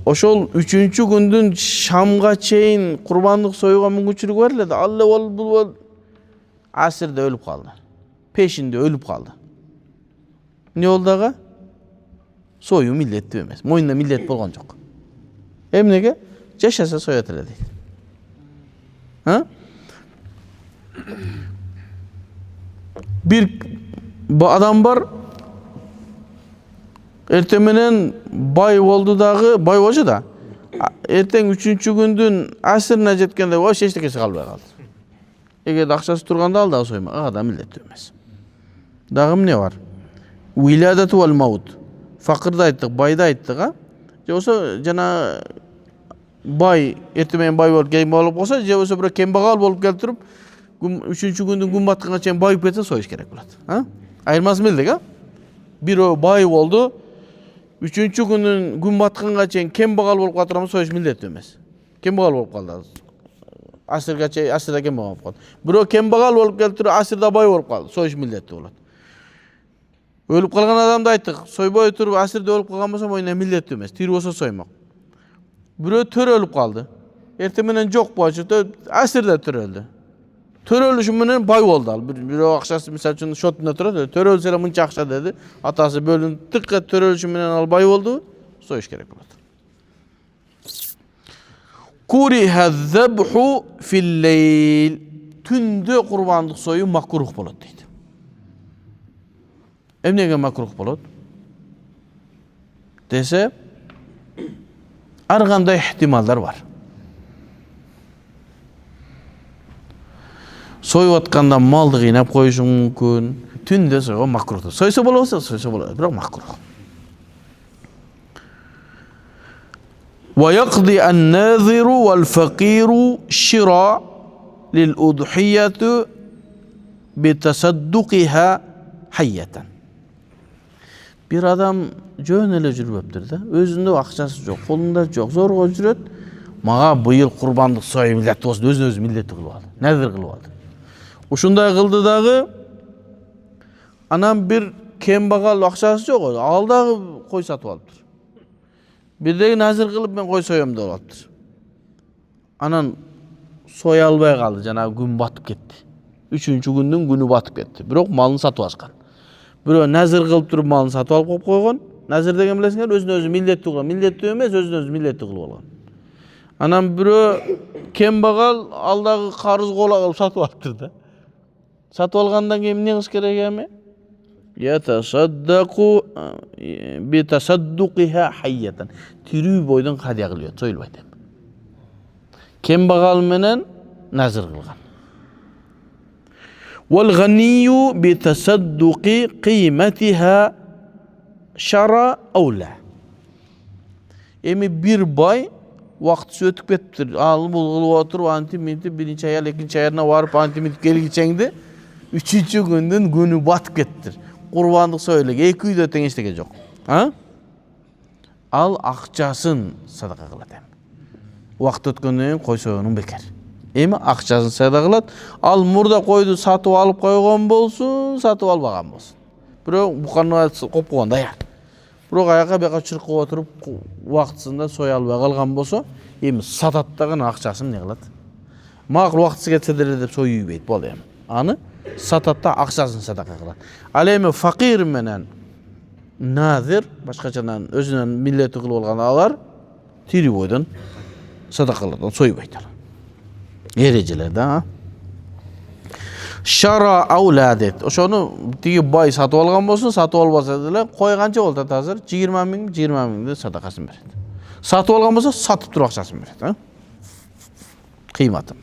Ошол 3-чү күндүн шамга чейин курбандык союуга мүмкүнчүлүгү бар эле да, ал бул асырда өлүп калды. Пешинде өлүп калды. Не болду ага? Союу милдеттүү эмес. Мойнунда милдет болгон жок. Эмнеге? Жашаса соят эле дейт. Бир адам бар, эртең менен бай болду дагы, бай болчу да. Эртең 3-чү күндүн асырына жеткенде вообще эчтекеси калбай калды. Эгерде акчасы турганда ал дагы соймак, ага да милдеттүү эмес. Дагы эмне бар? Уиладату вал маут. Факырды айттык, байды айттык, же болсо жана бай эртең менен бай болуп кем болуп калса, же болсо бирок кембагал болуп келип туруп, 3-чү күндүн күн батканга чейин байып кетсе союш керек болот. Айырмасы эмне? Бирөө бай болду, 3-чү күндүн күн батканга чейин кембагал болуп калдырам, союш милдеттүү эмес. Кембагал болуп калды. Асырга чейин асырда кембагал болуп калды. Бирөө кембагал болуп келип туруп, асырда бай болуп калды, союш милдеттүү болот. Өлүп калган адамды айттык, сойбой туруп асырда өлүп калган болсо мойнуна милдеттүү эмес, тирүү болсо соймок. Бирөө төрөлүп калды. Эртең менен жок болчу, асырда төрөлдү. Төрөлүшү менен бай болду ал. Бирөө акчасы мисалы үчүн шотунда турат, төрөлсө эле мынча акча деди. Атасы бөлүнүп, тыкка төрөлүшү менен ал бай болду, союш керек болот. Куриха забху фил-лейл. Түндө курбандык союу макрух болот дейт. Эмнеге макрух болот? Десе, ар кандай ихтималдар бар. Союп атканда малды кыйнап коюшу мүмкүн. Түндө союу макрух. Сойсо болобу, сойсо болот, бирок макрух. ويقضي الناذر والفقير شراء للأضحية بتصدقها حية. Bir adam жөн эле жүрүптүр да, өзүндө акчасы жок, колунда жок, зорго жүрөт. Мага быйыл курбандык союу милдеттүү болсун, өзүнө өзү милдеттүү кылып алды. Назир кылып алды. Ушундай кылды дагы, анан бир кембагал акчасы жок, ал дагы кой сатып алыптыр. Бирдеги назир кылып мен кой союм деп алыптыр. Анан соя албай калды, жанагы күн батып кетти. 3-чү күндүн күнү батып кетти. Бирок малын сатып алышкан. Бирөө назир кылып туруп малын сатып алып коюп койгон. Назир деген билесиңер, өзүнө өзү милдеттүү кылган. Милдеттүү эмес, өзүнө өзү милдеттүү кылып алган. Анан бирөө кембагал ал дагы карыз кола кылып сатып алыптыр да. Сатып алгандан кийин эмне кылыш керек эми? Ятасаддaqu bi tasadduqiha hayyatan. Тирүү бойдон кадия кылып, союлбайт эми. Кембагал менен назир кылган. والغني بتصدق قيمتها شرع أو لا. Эми бир бай вакыты өтүп кетиптир. Ал бул кылып отуруп, антип биринчи аял, экинчи аярына барып антип келгичеңди 3-чү күндүн күнү батып кеттир. Курбандык союлук, эки үйдө тең эчтеке жок. Ал акчасын садака кылат эми. Вакыт өткөндөн кийин кой союунун бекер. Эми акчасын садака кылат. Ал мурда койду сатып алып койгон болсун, сатып албаган болсун. Бирок буканга коп койгон да я. Бирок аяка бияка чыркып отуруп вакытысында соя албай калган болсо, эми сатат дагы акчасын эмне кылат? Макул вакытысы кетсе деле деп союйбайт болду эми. Аны сатат да акчасын садака кылат. Ал эми факир менен назир башкачадан өзүнүн миллети кылып алган алар тирүү бойдон садака кылат, союбайт. Эрежелер да. Шара ауладет. Ошону тиги бай сатып алган болсун, сатып албаса деле кой канча болот азыр? 20 миңди садакасын берет. Сатып алган болсо, сатып туруп акчасын берет, кыйматы.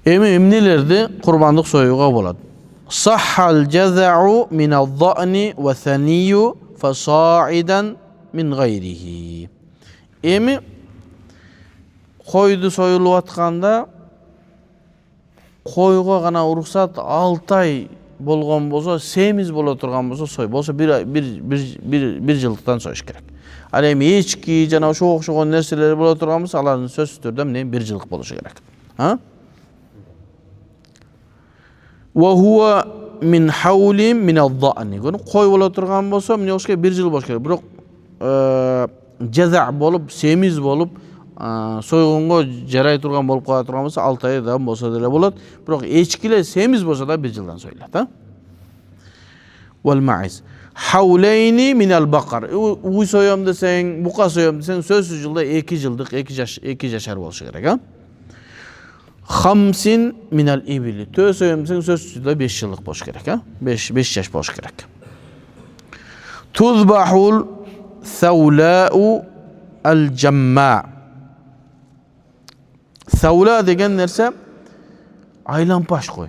Эми эмнелерди курбандык союуга болот? Sahhal jaza'u min az-za'ni ve thaniyu fasa'idan min gayrihi. Emi koydu soyulup atkanda koygo gana urukсат 6 ay болгон болсо, semiz боло турган болсо сой. Болсо bir жылдыктан союш керек. Ал эми эчки жана ошого окшогон нерселер боло турган болсо, алардын сөзсүз түрдө эмне 1 жылдык болушу керек. Wa huwa min hawlin min az-za'n. Koy боло турган болсо, эмне болуш керек? 1 жыл болуш керек. Бирок jaza' болуп, semiz болуп, soygunga жарай турган болуп кала турган болсо 6 айдан болсо деле болот. Бирок эчкилер semiz болсо да 1 жылдан союлат. Wal ma'iz hawlayni min al-baqar. Uy soyom desең, бука soyom desең, сөзсүз жылда 2 жылдык, 2 жашар болушу керек. Хамсин min al-ibli. Tö soyom desең, сөзсүз жылда 5 жылдык болуш керек. 5 жаш болуш керек. Tuzbahul thawla'u al-jamma. Thawla деген нерсе айлампаш кой.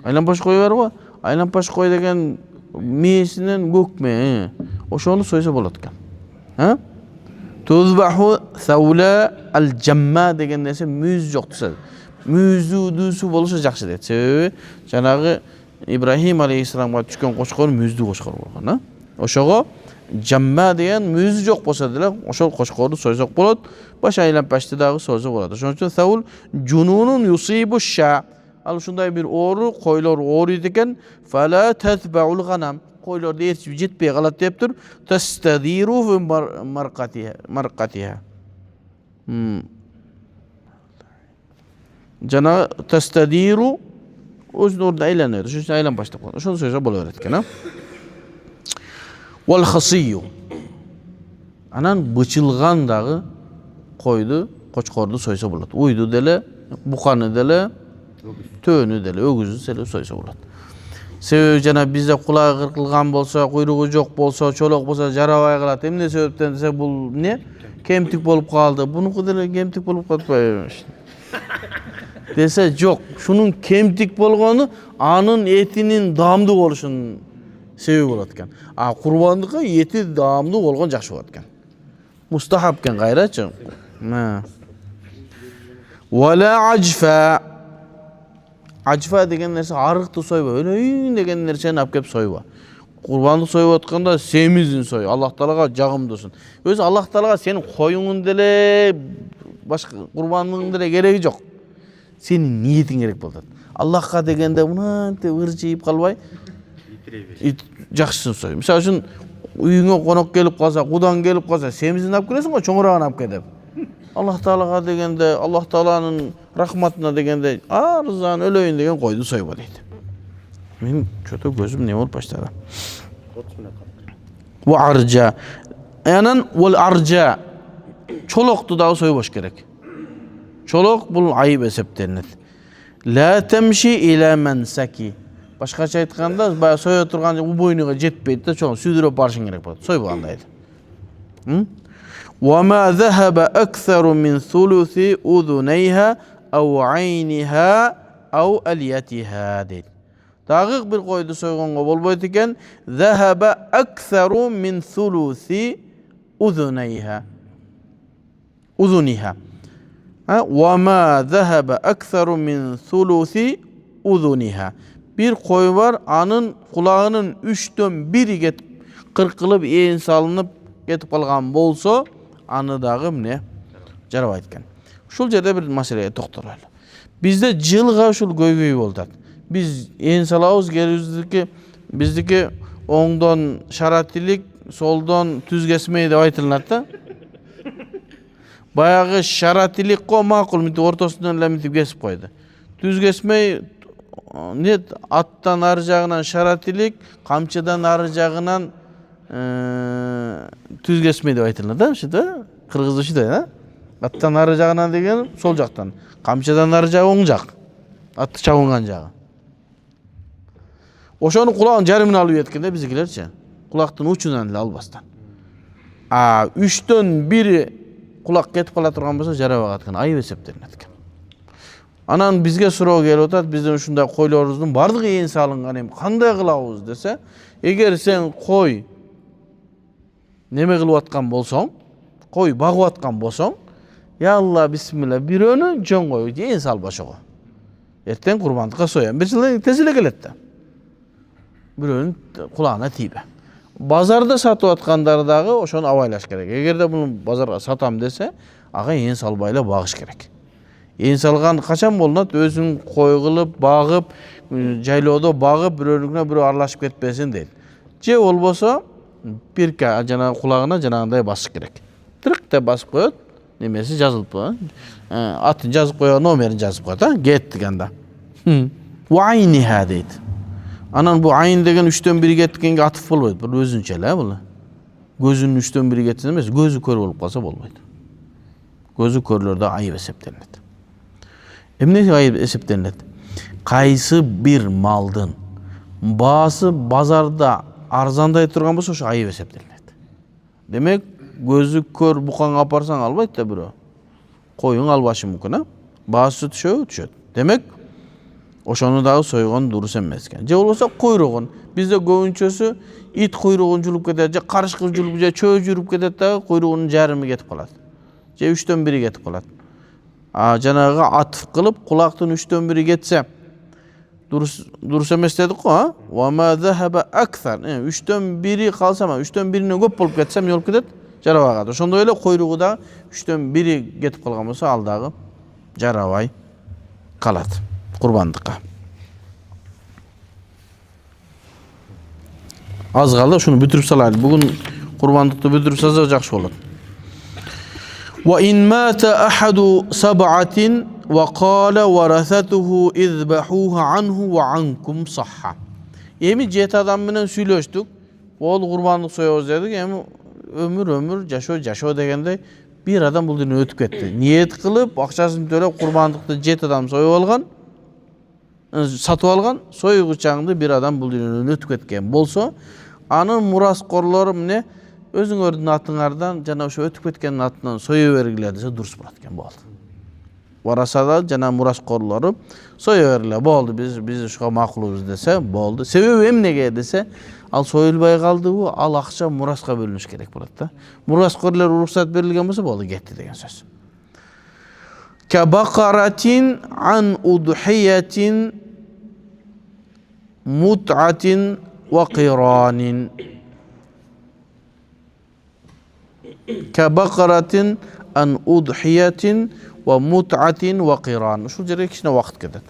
Айлампаш кой бар го? Айлампаш кой деген мээсинен көкме. Ошону сойсо болот экен. Tuzbahu thawla al-jamma деген нерсе мүз жок десе. Мүздүү болушу жакшы дейт. Себеби жанагы Ибрахим алейхиссаламга түшкөн кошкор мүздүү кошкор болгон. Ошого jamma деген мүзү жок болсо деле ошол кошкорду сойсок болот. Баш айлампашты дагы сойсо болот. Ошон үчүн саул jununun yusibu sha. Ал ушундай бир оору, койлор ооруйт экен. Фала татбаул гhanam. Койлорду эрчип жетпей калат деп тур. Tastadiru fi marqatiha. Жана tastadiru өзүнүн ордуна айланат. Ошон үчүн айлампаш деп коет. Ошону сойсо боло берет экен. Wal khasiyyu. Анан бычылган дагы койду, кочкорду сойсо болот. Уйду деле, буканы деле, төөнү деле, өгүздү деле сойсо болот. Себеби жана бизде кулагы кыркылган болсо, куйругу жок болсо, чолок болсо жарабай калат. Эмне себептен десе бул эмне? Кемтик болуп калды. Бунуку деле кемтик болуп калбайбы? Десе жок. Шунун кемтик болгону анын этинин даамдуу болушунун себеби болот экен. А курбандыкка эти даамдуу болгон жакшы болот экен. Мустахаб экен кайрачы. Wala ajfa. Ajfa деген нерсе арыкты сойбо, өлөйүн деген нерсени алып кеп сойбо. Курбандык союп атканда семизин сой, Аллах Таалага жагымдуусун. Өзү Аллах Таалага сенин коюңун деле, башка курбандыгың деле кереги жок. Сенин ниетиң керек болот. Аллахка дегенде мынантип ыржыйып калбай, жакшысын сой. Мисалы үчүн үйүңө конок келип калса, кудан келип калса, семизин алып келесиң го, чоңурагын алып кел деп. Аллах Таалага дегенде, Аллах Тааланын рахматына дегенде, арзан өлөйүн деген койду сойбо дейт. Мен чөтө көзүм не болуп баштады. Ва аржа. Анан вал аржа. Чолокту дагы сойбош керек. Чолок бул айып эсептелет. Ла тамши ила мансаки. Башкача айтканда, бая сое турган убойнуга жетпейт да, чоң сүйдүрөп барышың керек болот. Сойбогандай. وما ذهب أكثر من ثلث أذنيها أو عينها أو أليتها дейт. Дагы бир койду сойгонго болбойт экен. ذهب أكثر من ثلث أذنيها. وما ذهب أكثر من ثلث أذنها. Bir koy var, anın kulağının 3'ten 1'i ketip kırkılıp eğin salınıp ketip kalgan bolsa, anı dağı mne jarabayt eкен. Şul жерде bir masaleye toktolайлы. Bizde жылга ушул көйгөй болот. Biz eğin salabız bizdiki оңдон шаратилик, солдон түз кесмей деп айтылат да. Баягы шаратилик ко макул, мынтип ортосунан эле мынтип кесип койду. Түз кесмей нет, аттан ары жагынан шаратилик, камчыдан ары жагынан түз кесмей деп айтылат да, ушунда кыргызда ушундай да. Аттан ары жагынан деген сол жактан, камчыдан ары жагы оң жак. Атты чабынган жагы. Ошону кулагын жарымын алып эткенде биздикилерчи, кулактын учунан эле албастан. 3'төн 1 кулак кетип кала турган болсо жарабагат экен, айып эсептелет экен. Анан бизге суроо келип атат, биздин ушундай койлорубуздун бардыгы ээн салынган, эми кандай кылабыз десе, эгер сен кой неме кылып аткан болсоң, кой багып аткан болсоң, я Алла бисмилла бирөөнү жөн кой, ээн салып ошого. Эртең курбандыкка соям. Бир жылы тез эле келет да. Бирөөнүн кулагына тийбе. Базарда сатып аткандар дагы ошону абайлаш керек. Эгерде буну базарга сатам десе, ага ээн салбай эле багыш керек. Ээн салган качан болот? Өзүн кой кылып, багып, жайлоодо багып, бирөөнүкүнө бирөө аралашып кетпесин дейт. Же болбосо бирка жана кулагына жанагындай басыш керек. Тырык деп басып коет, немеси жазылып коет. Атын жазып коет, номерин жазып коет, кет дегенде. Вайниха дейт. Анан бу айын деген 3/1 кеткенге атып болбойт. Бул өзүнчө эле бул. Көзүнүн 3/1 кетсин эмес, көзү көр болуп калса болбойт. Көзү көрлөрдө айып эсептелет. Эмне айып эсептелет? Кайсы бир малдын баасы базарда арзандай турган болсо ошо айып эсептелет. Демек, көзү көр буканга апарсаң албайт да бирөө. Коюң албашы мүмкүн, баасы түшөт. Демек, ошону дагы сойгон дурус эмес экен. Же болбосо куйругун. Бизде көбүнчөсү ит куйругун жулуп кетет, же карышкы жулуп, же чөө жүрүп кетет дагы куйругунун жарымы кетип калат. Же 3/1 кетип калат. Жанагы атып кылып кулактын 3/1 кетсе дурус эмес дедик го, ва ма захаба аксар. 3/1 калса, 3/1 көп болуп кетсе эмне болуп кетет? Жарабагат. Ошондой эле куйругу да 3/1 кетип калган болсо ал дагы жарабай калат курбандыкка. Аз калды, ушуну бүтүрүп салайлы. Бүгүн курбандыкты бүтүрүп салса жакшы болот. وإن مات أحد سبعة وقال ورثته اذبحوه عنه وعنكم صح. Эми 7 адам менен сүйлөштүк. Ол курбандык соёбуз дедик. Эми өмүр жашоо дегенде бир адам бул дүнүйө өтүп кетти. Ниет кылып, акчасын төлөп курбандыкты 7 адам союп алган, сатып алган, союгучаңды бир адам бул дүнүйөдөн өтүп кеткен болсо, анын мураскорлору эмне? Өзүңөрдүн атыңардан жана ошо өтүп кеткендин атынан сое бергиле десе дурус болот экен, болду. Варасада жана мураскорлору сое бергиле, болду, биз ушуга макулубуз десе, болду. Себеби эмнеге десе, ал союлбай калдыбы, ал акча мураска бөлүнүш керек болот да. Мураскорлор уруксат берилген болсо, болду, кетти деген сөз. Кабакаратин ан удхиятин мут'атин ва қиранин. Кабакаратин ан удхиятин ва мут'атин ва қиран. Ушул жерге кичине убакыт кетет.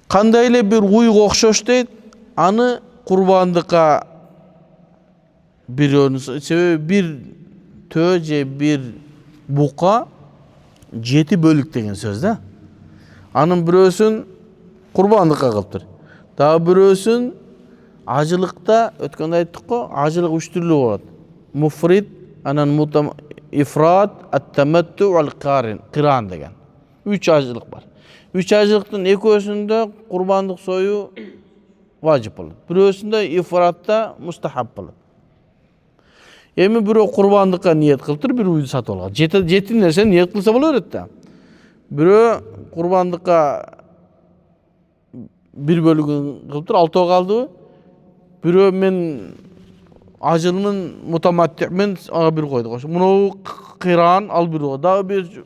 Кандай эле бир уйга окшош дейт, аны курбандыкка бирөөнү, себеби бир төө же бир бука 7 бөлүк деген сөз да. Анын бирөөсүн курбандыкка кылыптыр. Дагы бирөөсүн ажылыкта, өткөндө айттык го, ажылык 3 түрлүү болот. Муфрид, анан ифрат, ат-таматту вал қиран деген. 3 ажылык бар. 3 ажылыктын экөөсүндө курбандык сою важип болот. Бирөөсүндө ифратта мустахаб болот. Эми бирөө курбандыкка ниет кылыптыр, бир уйду сатып алган. 7 нерсени ниет кылса боло берет да. Бирөө курбандыкка бир бөлүгүн кылыптыр, 6 калдыбы? Бирөө мен ажылмын мутаматтиъ мен ага бир койдук. Муну киран ал бир койду. Дагы бир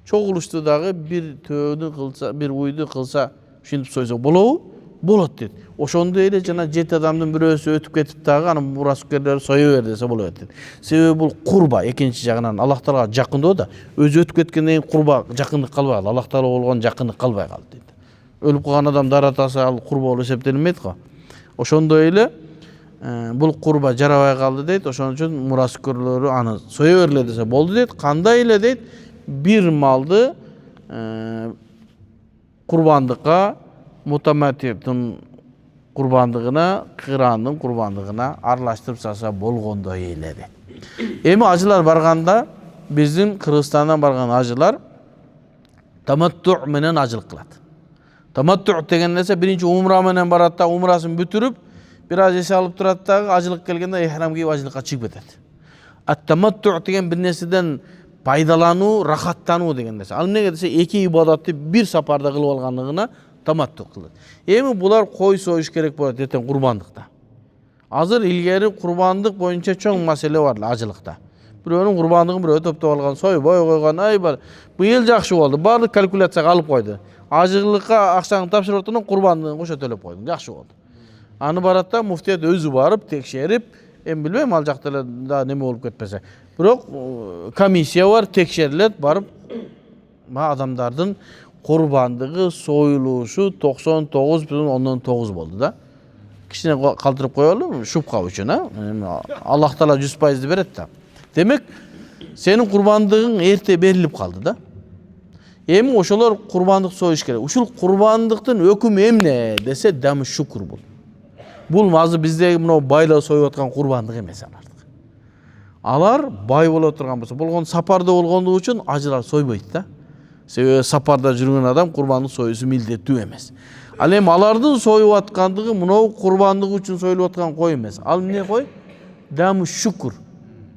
чогулушту дагы бир төөдү кылса, бир уйду кылса, ушинтип сойсо болобу? Болот дейт. Ошондой эле жана 7 адамдын бирөөсү өтүп кетип дагы анын мураскерлери сою бер десе болот дейт. Себеби бул курба экинчи жагынан Аллах Таалага жакындоо да, өзү өтүп кеткенден кийин курба жакындык калбай калды. Аллах Таала болгон жакындык калбай калды дейт. Өлүп калган адам даратасы ал курба болуп эсептелинбейт го. Ошондой эле бул курба жарабай калды дейт. Ошон үчүн мураскерлери аны сою берле десе болду дейт. Кандай эле дейт, бир малды курбандыкка мутаматтиътын курбандыгына, кирандын курбандыгына аралаштырып салса болгондой эле дейт. Эми ажылар барганда, биздин Кыргызстандан барган ажылар таматту менен ажыл кылат. Таматту деген нерсе биринчи умра менен барат да, умрасын бүтүрүп, бир аз эсе алып турат дагы, ажылык келгенде ихрам кийип ажылыкка чыгып кетет. Ат-таматту деген бир нерседен пайдалануу, рахаттануу деген нерсе. Ал эмнеге десе, эки ибадатты бир сапарда кылып алгандыгына таматтук кылат. Эми булар кой союш керек болот эртең курбандыкта. Азыр илгери курбандык боюнча чоң маселе бар ажылыкта. Бирөөнүн курбандыгын бирөө топтоп алган, сойбой койгон, ай бар. Быйыл жакшы болду. Баардык калькуляцияга алып койду. Ажылыкка акчаңды тапшырып отурдун, курбандыгын кошо төлөп койдуң. Жакшы болду. Аны барат да муфтият өзү барып текшерип, эми билбейм ал жакта да неме болуп кетпесе. Бирок комиссия бар, текшерилет, барып адамдардын курбандыгы союлушу 99,9 болду да. Кичине калтырып коелу, шубка үчүн, Аллах Таала 100% берет да. Демек, сенин курбандыгың эрте берилип калды да. Эми ошолор курбандык союш керек. Ушул курбандыктын өкүмү эмне десе, дамы шукур бул. Бул азыр биздеги мына байлар союп аткан курбандык эмес алардык. Алар бай боло турган болсо, болгон сапарда болгондугу үчүн ажылар сойбойт да. Себеби сапарда жүргөн адам курбандык союусу милдеттүү эмес. Ал эми алардын союп аткандыгы мына курбандык үчүн союлуп аткан кой эмес. Ал эмне кой? Дамы шукур.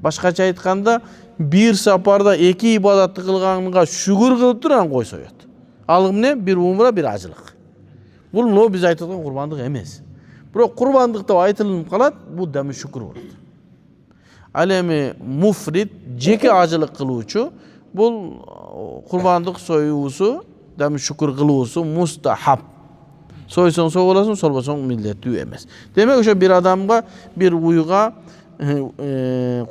Башкача айтканда, бир сапарда эки ибадатты кылганга шүгүр кылып турган кой соет. Ал эмне? Бир умра, бир ажылык. Бул мына биз айтып аткан курбандык эмес. Бирок курбандык деп айтылып калат, бул дамы шукур болот. Ал эми муфрид, жеке ажылык кылуучу, бул курбандык союусу, дамы шукур кылуусу мустахаб. Сойсоң болосуң, солбосоң милдеттүү эмес. Демек ошо бир адамга, бир уйга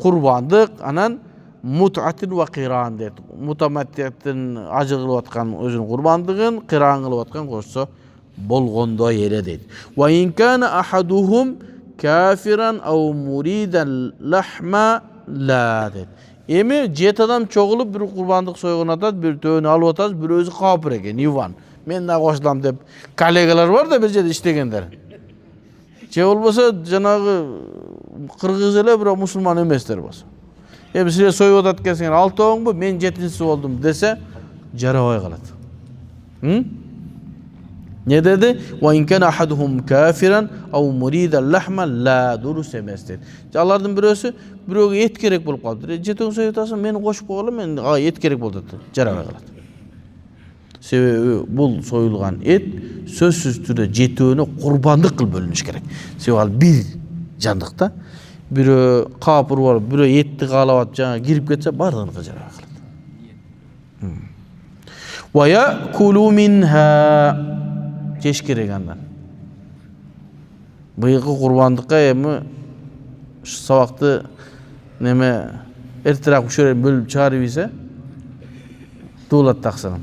курбандык, анан мутатин ва киран дейт. Мутаматтиятын ажы кылып аткан өзүнүн курбандыгын, киран кылып аткан кошсо болгондой эле дейт. Ва ин кана ахадухум кафиран ау муридан лахма ла дейт. Эми 7 адам чогулуп бир курбандык сойгон атат, бир төөнү алып атат, бир өзү капыр экен, Иван. Мен да кошулам деп коллегалар бар да бир жерде иштегендер. Же болбосо жанагы кыргыз эле бирок мусулман эместер болсо. Эми силер союп атат экенсиңер, 6-оңбу, мен 7-си болдум десе, жарабай калат. Не деди? Ва ин кана ахадухум кафиран ау муридан лахма ла дурус эмес дейт. Алардын бирөөгө эт керек болуп калды. 7 союп атасың, мени кошуп койгула, мен эт керек болду деп жарабай калат. Себеби бул союлган эт сөзсүз түрдө 7-өөнө курбандык кылып бөлүнүш керек. Себеби ал бир жандык да. Бирөө капыр болуп, бирөө этти каалап жаңа кирип кетсе, баардыгын жарабай калат. Ва якулу минха жеш керек андан. Быйылкы курбандыкка эми сабакты неме эртерээк ушерен бөлүп чыгарып ийсе, дуулат таксырым.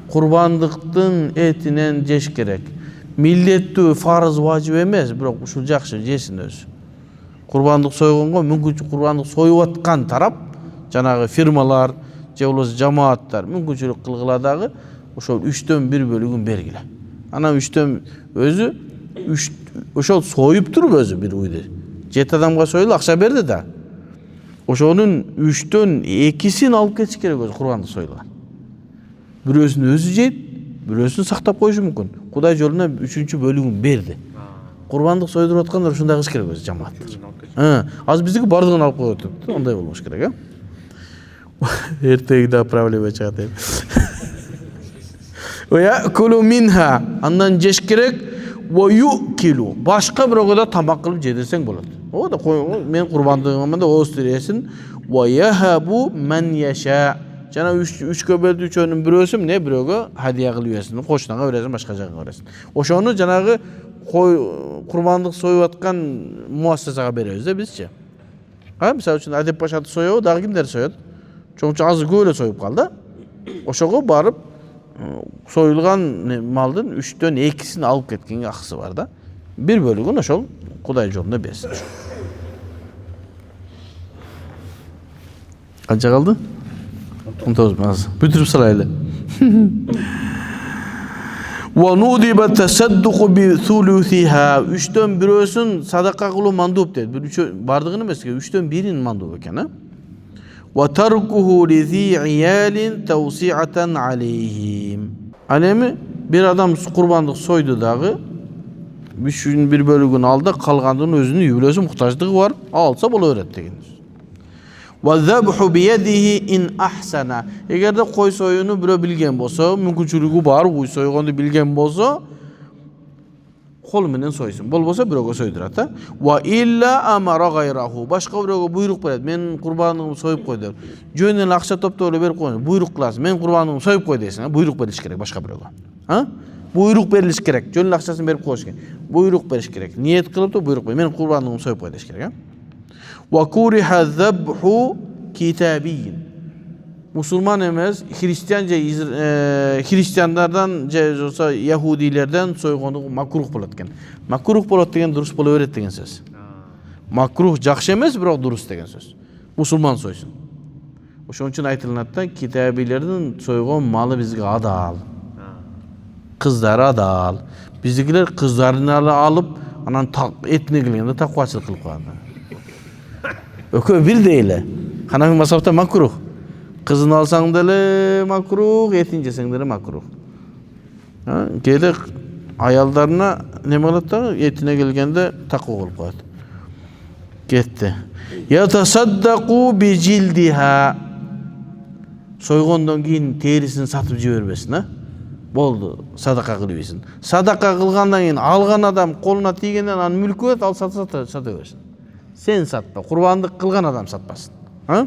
Курбандыктын этинен жеш керек. Милдеттүү, фарыз, важип эмес, бирок ушул жакшы жесин өзү. Курбандык сойгонго мүмкүнчүлүк курбандык союп аткан тарап, жанагы фирмалар, же болбосо жамааттар мүмкүнчүлүк кылгыла дагы ошол 3/1 бөлүгүн бергиле. Анан 3/3 өзү ошол союп туруп өзү бир уйду. 7 адамга союлуп акча берди да. Ошонун 3/2-син алып кетиш керек өзү курбандык союлган. Бирөөсүн өзү жейт, бирөөсүн сактап коюшу мүмкүн. Кудай жолуна 3/3 бөлүгүн берди. Курбандык союдуруп аткандар ушундай кылыш керек өзү жамааттар. Азыр биздики бардыгын алып коюп атат. Ондай болбош керек, Эртеги да проблема чыгат. Ва кулу минха, андан жеш керек. Ва юкилу, башка бирөөгө да тамак кылып жедирсең болот. О да мен курбандыгымда да ооз тиресин. Ва яхабу ман яша. Жана 3-кө бөлдү, 3-өнүн бирөөсү эмне, бирөөгө хадия кылып бересиң, кошунага бересиң, башка жака бересиң. Ошону жанагы курбандык союп аткан муассасага беребиз да бизчи. Мисалы үчүн Адеп Пашаты соёбу, дагы кимдер соёт? Чоңчу азыр көп эле союп калды. Ошого барып союлган малдын 3/2-син алып кеткенге акысы бар да. Бир бөлүгүн ошол Кудай жолунда берсин. Канча калды? 19 маз. Бүтүрүп салайлы. Ва нудиба тасаддуqu bi thuluthiha. 3/1-өсүн садака кылуу мандуп дейт. Бардыгын эмес, 3/1-ин мандуп экен, Ва таркуху ли зи иялин тавси'atan алейхим. Ал эми бир адам курбандык сойду дагы 3/1 бөлүгүн алды, калгандын өзүнүн үй бүлөсү муктаждыгы бар, алса боло берет деген. Wa zabhu bi yadihi in ahsana. Egerde koy soyunu biro bilgen bolsa, mümkünçülüğü bar koy soygondu bilgen bolsa, kol menen soysun. Bolbosa biroga soydurat da. Wa illa amara gayrahu. Başka biroga buyruk berет. Men kurbanımı soyup koy der. Jönel akça toptoп berip koy. Buyruk kılasın. Men kurbanımı soyup koy desin. Buyruk beriş gerek başka biroga. Ha? Buyruk beriliş gerek. Jönel akçasını berip koyuş gerek. Buyruk beriş gerek. Niyet kılıp da buyruk koy. Men kurbanımı soyup koy deş gerek. Wa kuriha zabhu kitabiyyin. Musulman emez, Hristiyanlardan, olsa Yahudilerden soygonu makruh bolat eken. Makruh bolat degen durus bola beret degen söz. Makruh jakşı emez, biroq durus degen söz. Musulman soysun. Ошон үчүн айтылат да, китабилердин сойгон малы бизге адал. Кыздары адал. Биздикилер кыздарын алып, анан этине келгенде таквачылык кылып коёт. Ökö bir değil. Hanafi masafta makruh. Kızını alsan da makruh, etin yesen de makruh. Gelip ayallarına ne malıkta etine gelgende takva olup koydu. Gitti. Yatasaddaqu bi cildiha. Soygondan keyin terisini satıp jiberbesin ha. Boldu, sadaka kılıyorsun. Sadaka kılgandan keyin algan adam koluna tiygenden an mülkü et, al sataversin. Sen satma, kurbanlık kılgan adam satmasın. Ha?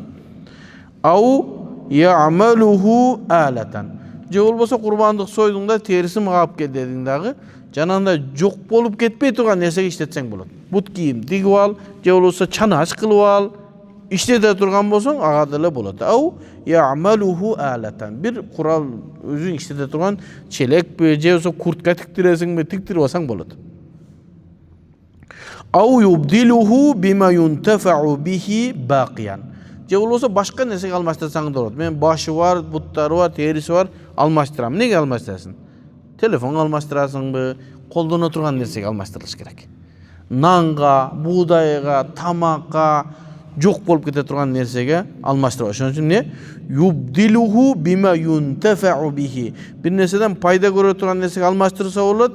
Au ya'maluhu alatan. Je bolbosa kurbanlık soydunda terisi mıgap kel dediğindagi jananda jok bolup ketpey turgan nersege işletseň bolat. But kiyim tigip al, je bolbosa çanaş kılıp al, işlete turgan bolsoň aga delе bolat. Au ya'maluhu alatan. Bir kural özüň işlete turgan çelek be je bolsa kurtka tiktireseň tiktirip alsaň bolat. Au yubdiluhu bima yuntafa'u bihi baqiyan. Je bolbosa başka nersege almaştırsaň da bolat. Men başı var, buttary var, terisi var, almaştıram. Nege almaştırasın? Telefon almaştırasyňby, koldona turgan nersege almaştyrylış gerek. Nanga, buğdayga, tamakka, jok bolup kete turgan nersege almaştyrap. Şoň üçin ne? Yubdiluhu bima yuntafa'u bihi. Bir nerseden payda göre turgan nersege almaştyrsa bolat.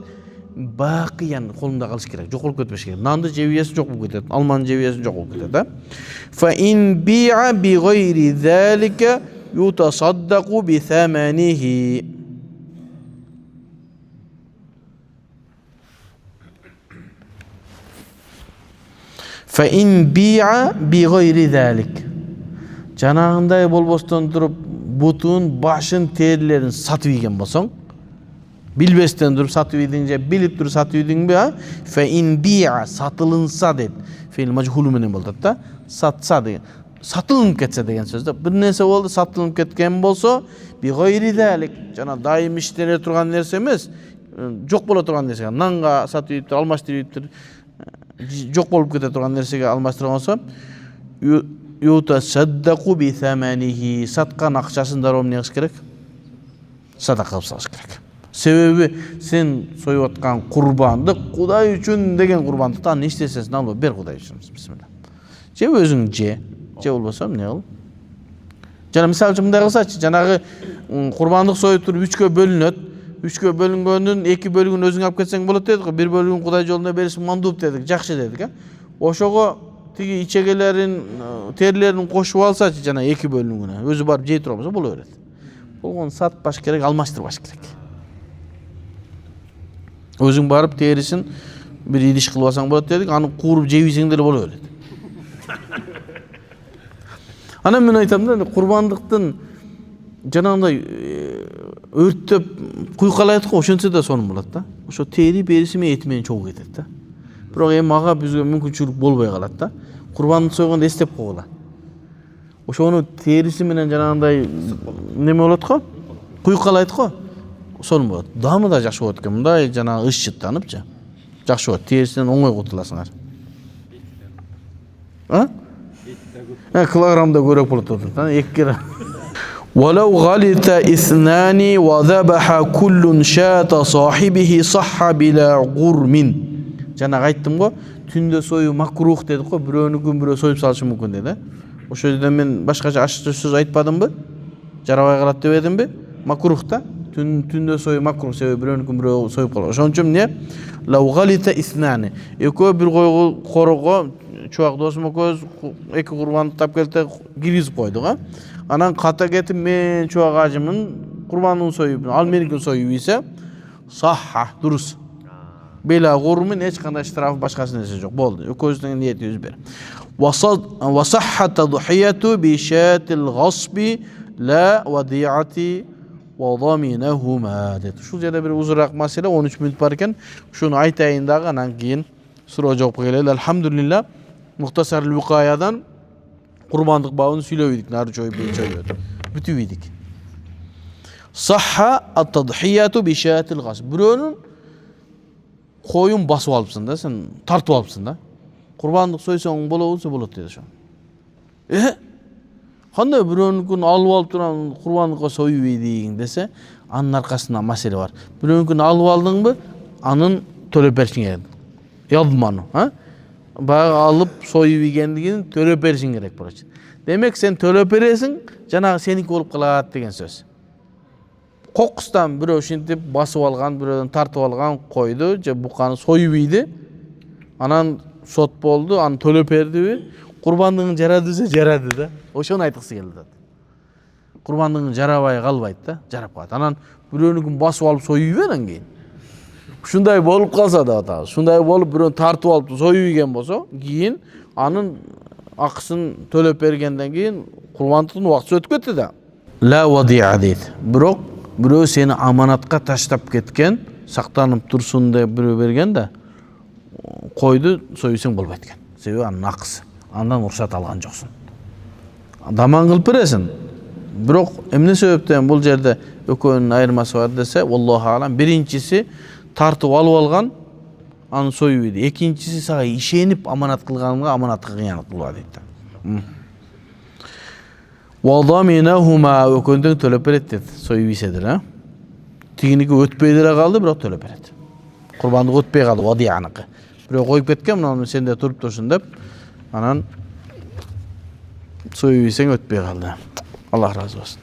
Baqiyan kolunda kalış gerek. Jok bolup ketmеш gerek. Nandy jebiyesi jok bolup ketet. Alman jebiyesi jok bolup ketet. Fa in bi'a bi gayri zalika yutasaddaqu bi thamanihi. Fa in bi'a bi gayri zalik. Janagynday bolboston turup butun, başın, terilerin satıp yegen bolsoň, bilbesden durup satıp edince bilip durup satıp edinbe ha. Fa in bi'a satılınsa dedi. Feil majhul menen boldat da. Satsa degen. Satılınıp ketse degen sözde. Bir nerse boldu satılınıp ketken bolsa bi gayri zalik. Jana daim işlere turgan nerse emes. Jok bola turgan nerse. Nanga satıp edip almaştırıp jok bolup kete turgan nersege almaştırgan bolsa yutasaddaqu bi thamanihi. Satkan akçasını da ne kılış gerek? Sadaka kılıp salış gerek. Sebebi sen soyup atkan kurbandık Kuday üçün degen kurbandıktan ne istesesin al ber Kuday üçün. Bismillah. Je özüň je bolbosam ne ol? Jana misal üçün mындай kılsaçı, janagı kurbandık soyup turup 3'e bölünöt. 3'e bölüngöndün 2 bölügün özüň alıp ketseň bolat dedik. Bir bölügün Kuday joluna berişim mandup dedik. Jakşı dedik ha. Oşogo tigi içegelerin terilerini koşup alsaçı jana 2 bölüngüne. Özü barıp jey turabsa bola beret. Bolgon satbaş gerek, almaştırbaş gerek. Özüň barıp terisin bir idiş kılıp alsaň bolat dedik. Any kurup jeýiseň delе bola beret. Ana men aytam da kurbandyktyn janagynday örtüp kuykalayat ko, oşonça da sonun bolat da. Oşo teri berisimi etmeni çok ketet da. Biroq em maga bizge mümkünçülük bolbay kalat da. Kurbandy soygonda estep koyula. Oşonu terisi menen janagynday neme bolat ko? Kuykalayat ko. Sonun bolat. Damı da jakşı bolat eken. Mындай jana ış çıtlanıpça. Jakşı bolat. Terisinden oňoy kurtulasyňar. Ha? Kilogramda görek bolat da. 2 kilo. ولو غلط اثنان وذبح كل شاة صاحبه صح بلا غرم. Jana aytdım go, tünde soyu makruh dedik go, biröөнükün birөө soyup salışı mümkün dedi. Oşo yerden men başkaça açık söz aytpadymby? Jarabay kalat dep edimbi? Makruh da. Tünde soyu makruh sebebi biröөнükün birөө soyup kalır. Oşon üçin ne? Law ghalita isnani. Ekö bir korogo чubак досум экөөбүз эки курбанды тап келте киргизип койдук, а. Анан ката кетип мен чубак ажымын курбанын союп, ал меники союп ийсе, сахха, дурус. Бела гурмун эч кандай штраф башкасы нерсе жок. Болду. Экөөбүздүн ниетибиз бер. Wa sahhat tadhiyatu bi shatil ghasbi la wadi'ati wa dhaminahuma. Ушул жерде бир узураак маселе 13 мүнөт бар экен. Ушуну айтайын дагы, анан кийин суроо жоопко келели. Алхамдулилlah, Мухтасар Вукаядан курбандык бабын сүйлөп идик, нары чой бүтүп идик. Сахха at-tadhiyatu bi shatil ghasb. Бирөөнүн коюн басып алыпсың да, сен тартып алыпсың да. Курбандык сойсоң болобу, болот деди ошо. Кандай бирөөнүкүн алып алып турам курбандыкка союй дейин десе, анын аркасында маселе бар. Бирөөнүкүн алып алдыңбы, анын төлөп беришиң керек. Ядману, а? Баягы алып союп ийгендигин төлөп беришиң керек болчу. Демек сен төлөп бересиң, жанагы сеники болуп калат деген сөз. Кокустан бирөө ушинтип басып алган, бирөөдөн тартып алган койду, же буканы союп ийди. Анан сот болду, аны төлөп бердиби? Курбандыгын жарадыбы, жарады да. Ошону айтыксы келди. Курбандыгын жарабай калбайт да, жарап калат. Анан бирөөнүкүн басып алып союп анан кийин. Ушундай болуп калса да атабыз. Ушундай болуп бирөөнү тартып алып союп ийген болсо, кийин анын акысын төлөп бергенден кийин курбандыктын убактысы өтүп кетти да. Ла вади'a дейт. Бирок бирөө сени аманатка таштап кеткен, сактанып турсун деп бирөө берген да, койду союсаң болбойт экен. Себеби анын акысы. Андан уруксат алган жоксуң. Даман кылып бересиң. Бирок эмне себептен бул жерде экөөнүн айырмасы бар десе, Аллаху алам, биринчиси тартып алып алган, аны союп ийди. Экинчиси сага ишенип аманат кылганга аманатка кыянат кылат дейт. Wa dhaminahuma экөөндөн төлөп берет дейт. Союп ийседир, а? Тигиники өтпөй деле калды, бирок төлөп берет. Курбандык өтпөй калды, вади'аныкы. Бирөө коюп кеткен, мына сенде туруп турсун деп, анан союп ийсең өтпөй калды. Аллах разы болсун.